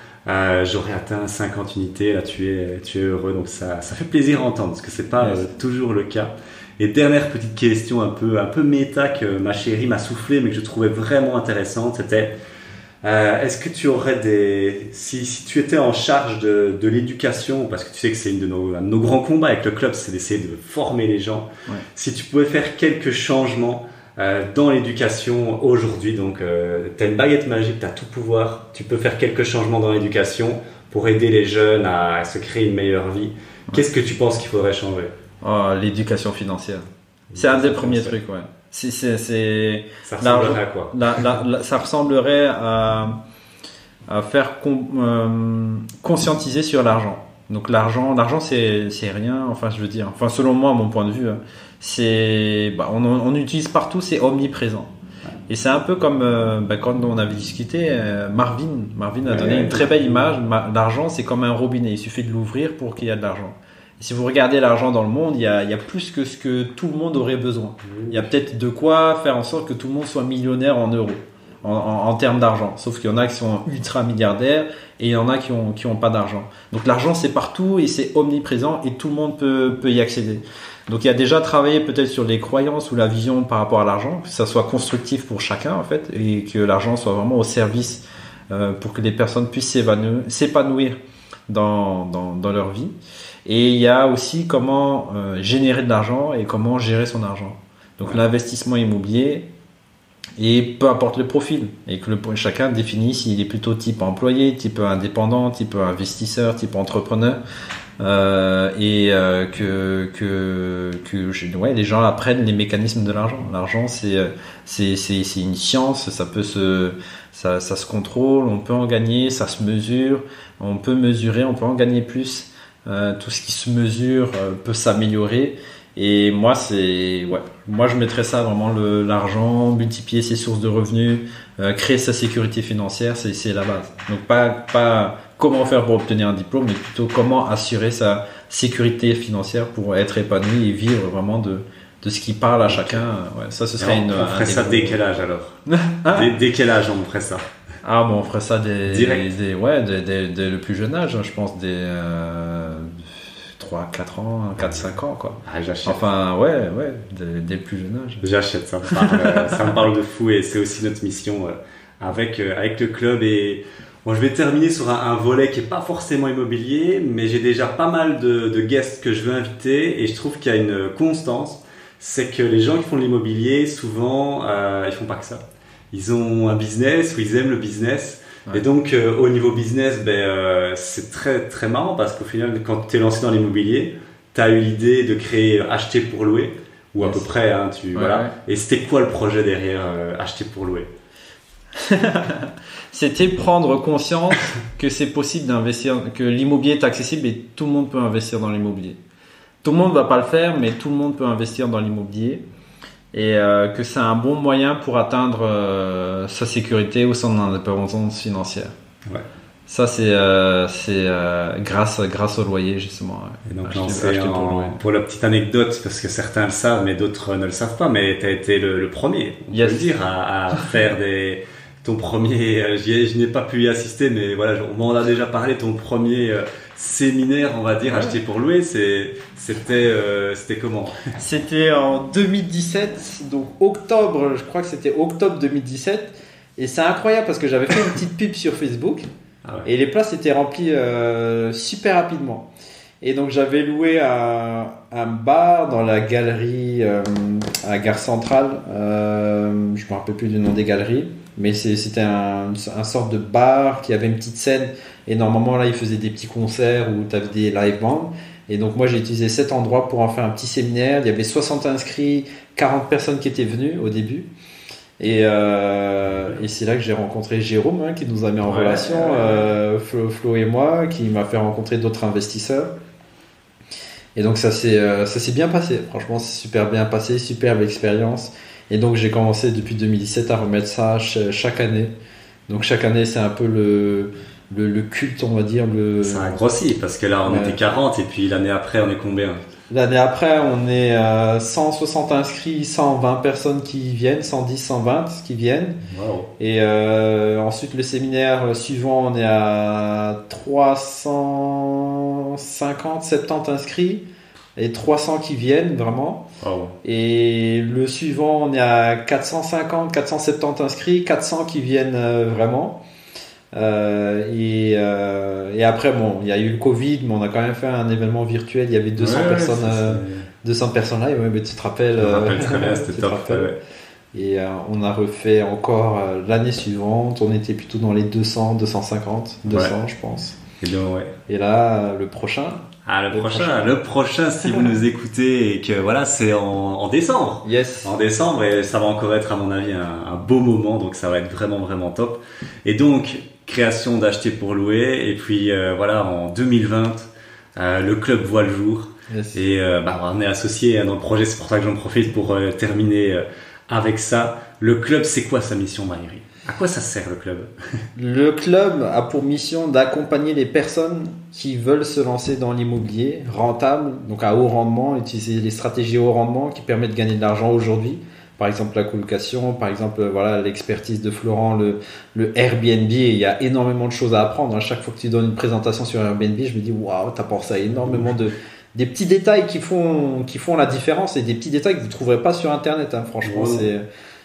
j'aurais atteint 50 unités. Là, tu es heureux, donc ça fait plaisir à entendre parce que c'est pas toujours le cas. Et dernière petite question un peu méta que ma chérie m'a soufflé, mais que je trouvais vraiment intéressante, c'était est-ce que tu aurais si tu étais en charge de l'éducation, parce que tu sais que c'est un de nos grands combats avec le club, c'est d'essayer de former les gens. Ouais. Si tu pouvais faire quelques changements dans l'éducation aujourd'hui, donc tu as une baguette magique, tu as tout pouvoir, tu peux faire quelques changements dans l'éducation pour aider les jeunes à se créer une meilleure vie. Ouais. Qu'est-ce que tu penses qu'il faudrait changer? L'éducation financière. C'est un des premiers trucs, ouais. Ça ressemblerait à quoi? Ça ressemblerait à faire conscientiser sur l'argent. Donc l'argent c'est rien, enfin je veux dire, selon moi, mon point de vue, on utilise partout, c'est omniprésent. Et c'est un peu comme quand on avait discuté, Marvin a donné une très belle image. L'argent, c'est comme un robinet, il suffit de l'ouvrir pour qu'il y ait de l'argent. Et si vous regardez l'argent dans le monde, il y a plus que ce que tout le monde aurait besoin. Il y a peut-être de quoi faire en sorte que tout le monde soit millionnaire en euros, en termes d'argent. Sauf qu'il y en a qui sont ultra milliardaires et il y en a qui ont pas d'argent. Donc l'argent, c'est partout et c'est omniprésent et tout le monde peut y accéder. Donc il y a déjà travaillé peut-être sur les croyances ou la vision par rapport à l'argent, que ça soit constructif pour chacun en fait, et que l'argent soit vraiment au service pour que les personnes puissent s'épanouir dans leur vie. Et il y a aussi comment générer de l'argent et comment gérer son argent. Donc l'investissement immobilier, et peu importe le profil, et que chacun définit s'il est plutôt type employé, type indépendant, type investisseur, type entrepreneur. Les gens apprennent les mécanismes de l'argent. L'argent, c'est une science, ça se contrôle, on peut en gagner, ça se mesure, on peut mesurer, on peut en gagner plus. Tout ce qui se mesure peut s'améliorer. Et moi, je mettrais ça vraiment l'argent, multiplier ses sources de revenus, créer sa sécurité financière, c'est la base. Donc pas comment faire pour obtenir un diplôme, mais plutôt comment assurer sa sécurité financière pour être épanoui et vivre vraiment de ce qui parle à chacun. Ouais, ça, ce serait on ferait ça dès quel âge alors? Dès quel âge on ferait ça? Ah bon, on ferait ça dès le plus jeune âge, je pense, dès 3, 4 ans, 4, 5 ans, quoi. Ah, j'achète. Enfin, dès le plus jeune âge. J'achète, ça me parle de fou, et c'est aussi notre mission avec le club. Et bon, je vais terminer sur un volet qui est pas forcément immobilier, mais j'ai déjà pas mal de guests que je veux inviter, et je trouve qu'il y a une constance, c'est que les gens qui font de l'immobilier, souvent, ils font pas que ça. Ils ont un business ou ils aiment le business. Ouais. Et donc, au niveau business, c'est très, très marrant parce qu'au final, quand tu es lancé dans l'immobilier, tu as eu l'idée de créer acheter pour louer, ou à peu près, hein, voilà. Ouais. Et c'était quoi le projet derrière acheter pour louer? C'était prendre conscience que c'est possible d'investir, que l'immobilier est accessible et tout le monde peut investir dans l'immobilier. Tout le monde ne va pas le faire, mais tout le monde peut investir dans l'immobilier. et que c'est un bon moyen pour atteindre sa sécurité ou son indépendance financière. Ouais. Ça, c'est grâce au loyer, justement. Et donc, pour la petite anecdote, parce que certains le savent, mais d'autres ne le savent pas, mais tu as été le premier, on peut le dire, à faire ton premier, je n'ai pas pu y assister, mais voilà, on m'en a déjà parlé, ton premier séminaire, on va dire, acheté pour louer, c'était comment? C'était en 2017, donc octobre, je crois que c'était octobre 2017, et c'est incroyable parce que j'avais fait une petite pub sur Facebook. Et les places étaient remplies super rapidement. Et donc j'avais loué un bar dans la galerie à Gare Centrale. Je me rappelle plus du nom des galeries, mais c'était un sorte de bar qui avait une petite scène. Et normalement là, ils faisaient des petits concerts où tu avais des live bands. Et donc moi j'ai utilisé cet endroit pour en faire un petit séminaire. Il y avait 60 inscrits, 40 personnes qui étaient venues au début. Et c'est là que j'ai rencontré Jérôme, qui nous a mis en relation, Flo et moi, qui m'a fait rencontrer d'autres investisseurs. Et donc ça s'est bien passé. Franchement, c'est super bien passé, superbe expérience. Et donc j'ai commencé depuis 2017 à remettre ça chaque année. Donc chaque année, c'est un peu le culte, on va dire. Ça a grossi parce que là, on était 40 et puis l'année après, on est combien? L'année après, on est 160 inscrits, 120 personnes qui viennent, 110, 120 qui viennent. Wow. Et ensuite, le séminaire suivant, on est à 350, 70 inscrits et 300 qui viennent vraiment. Wow. Et le suivant, on est à 450, 470 inscrits, 400 qui viennent vraiment. Et après bon, il y a eu le Covid, mais on a quand même fait un événement virtuel. Il y avait 200 personnes, 200 personnes là. Mais tu te rappelles? Je me rappelle très bien, c'était top. Et on a refait encore l'année suivante. On était plutôt dans les 200, 250, 200, je pense. Et là, le prochain. Le prochain, si vous nous écoutez et que voilà, c'est en décembre. Yes. En décembre, et ça va encore être à mon avis un beau moment, donc ça va être vraiment vraiment top. Et donc création d'Acheter pour louer, et puis voilà, en 2020, le club voit le jour. Yes. Et on est associé dans le projet, c'est pour ça que j'en profite pour terminer avec ça. Le club, c'est quoi sa mission, Maïri? À quoi ça sert le club? Le club a pour mission d'accompagner les personnes qui veulent se lancer dans l'immobilier rentable, donc à haut rendement, utiliser les stratégies haut rendement qui permettent de gagner de l'argent aujourd'hui. Par exemple la colocation, par exemple voilà l'expertise de Florent, le Airbnb. Et il y a énormément de choses à apprendre. À chaque fois que tu donnes une présentation sur Airbnb, je me dis waouh, t'apportes ça énormément des petits détails qui font la différence, et des petits détails que vous trouverez pas sur internet. Franchement,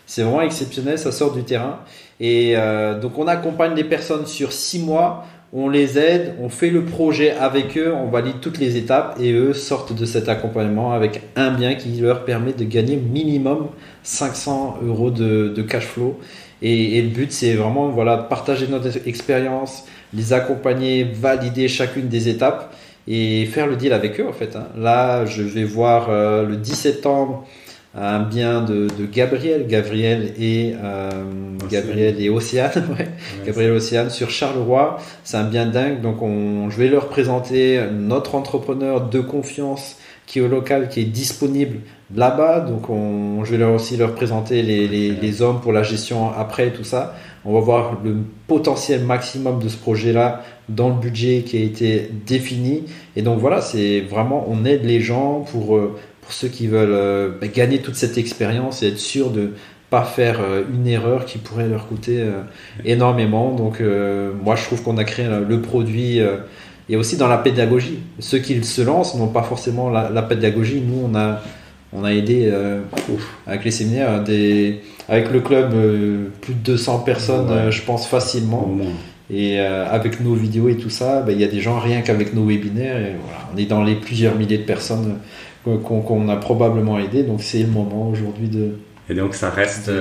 c'est vraiment exceptionnel, ça sort du terrain. Et donc on accompagne les personnes sur 6 mois, on les aide, on fait le projet avec eux, on valide toutes les étapes, et eux sortent de cet accompagnement avec un bien qui leur permet de gagner minimum 500 € de cash flow. Et le but, c'est vraiment de partager notre expérience, les accompagner, valider chacune des étapes et faire le deal avec eux en fait. Là, je vais voir le 10 septembre un bien de Gabriel et Océane, Gabriel et Océane sur Charleroi. C'est un bien dingue, donc je vais leur présenter notre entrepreneur de confiance qui est au local, qui est disponible là-bas. Donc je vais aussi leur présenter les hommes pour la gestion après, tout ça. On va voir le potentiel maximum de ce projet-là dans le budget qui a été défini. Et donc voilà, c'est vraiment, on aide les gens pour ceux qui veulent gagner toute cette expérience et être sûr de pas faire une erreur qui pourrait leur coûter énormément. Donc moi je trouve qu'on a créé le produit et aussi dans la pédagogie. Ceux qui se lancent n'ont pas forcément la pédagogie. Nous on a aidé avec les séminaires, avec le club, plus de 200 personnes, je pense facilement. Et avec nos vidéos et tout ça, il y a des gens rien qu'avec nos webinaires. Et voilà, on est dans les plusieurs milliers de personnes qu'on a probablement aidé. Donc c'est le moment aujourd'hui Et donc ça reste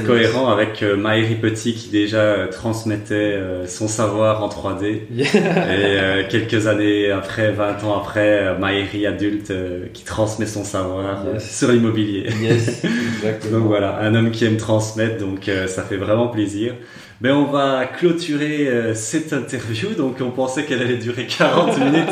cohérent avec Maëri Petit qui déjà transmettait son savoir en 3D. Et quelques années après, 20 ans après, Maëri adulte qui transmet son savoir sur l'immobilier. Yes, exactement. Donc voilà, un homme qui aime transmettre, donc ça fait vraiment plaisir. Mais on va clôturer cette interview. Donc on pensait qu'elle allait durer 40 minutes.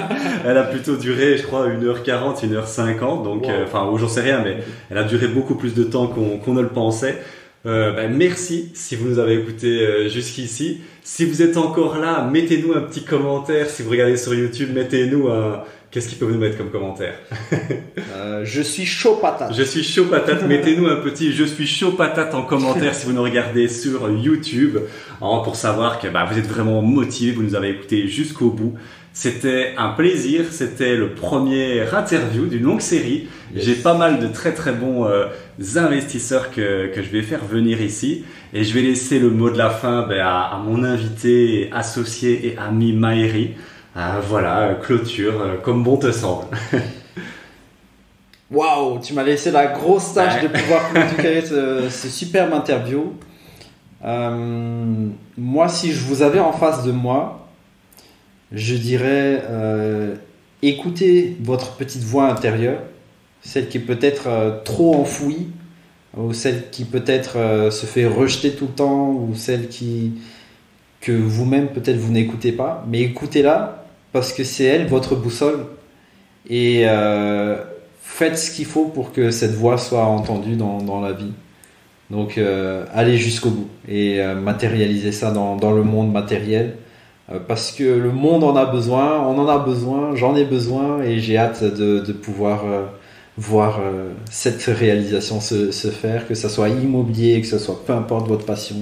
Elle a plutôt duré, je crois, 1h40, 1h50. Donc, enfin, j'en sais rien, mais elle a duré beaucoup plus de temps qu'on ne le pensait. Merci si vous nous avez écouté jusqu'ici. Si vous êtes encore là, mettez-nous un petit commentaire. Si vous regardez sur YouTube, mettez-nous un... Qu'est-ce qu'ils peuvent nous mettre comme commentaire? Je suis chaud patate. Je suis chaud patate. Mettez-nous un petit je suis chaud patate en commentaire si vous nous regardez sur YouTube, pour savoir que vous êtes vraiment motivés, vous nous avez écouté jusqu'au bout. C'était un plaisir. C'était le premier interview d'une longue série. Yes. J'ai pas mal de très très bons investisseurs que je vais faire venir ici. Et je vais laisser le mot de la fin à mon invité, associé et ami Maëri. Voilà, clôture, comme bon te semble. Waouh, tu m'as laissé la grosse tâche de pouvoir clôturer ce superbe interview. Moi, si je vous avais en face de moi, je dirais écoutez votre petite voix intérieure, celle qui est peut-être trop enfouie, ou celle qui peut-être se fait rejeter tout le temps, ou celle que vous-même peut-être vous n'écoutez pas, mais écoutez-la parce que c'est elle votre boussole, et faites ce qu'il faut pour que cette voix soit entendue dans la vie. Donc allez jusqu'au bout et matérialisez ça dans le monde matériel, parce que le monde en a besoin, on en a besoin, j'en ai besoin, et j'ai hâte de pouvoir voir cette réalisation se faire, que ça soit immobilier, que ce soit peu importe votre passion,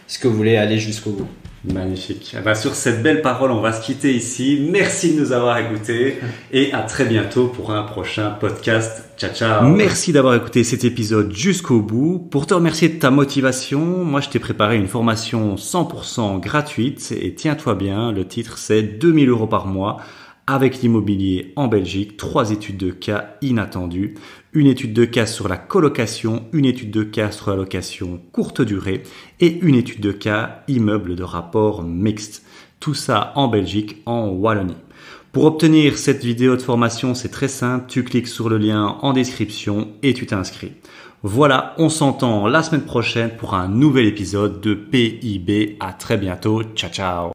ce que vous voulez, aller jusqu'au bout. Magnifique. Sur cette belle parole, on va se quitter ici. Merci de nous avoir écoutés et à très bientôt pour un prochain podcast. Ciao, ciao. Merci d'avoir écouté cet épisode jusqu'au bout. Pour te remercier de ta motivation, moi je t'ai préparé une formation 100% gratuite, et tiens-toi bien, le titre c'est 2000 € par mois avec l'immobilier en Belgique, 3 études de cas inattendues, une étude de cas sur la colocation, une étude de cas sur la location courte durée et une étude de cas immeuble de rapport mixte. Tout ça en Belgique, en Wallonie. Pour obtenir cette vidéo de formation, c'est très simple, tu cliques sur le lien en description et tu t'inscris. Voilà, on s'entend la semaine prochaine pour un nouvel épisode de PIB. À très bientôt, ciao ciao.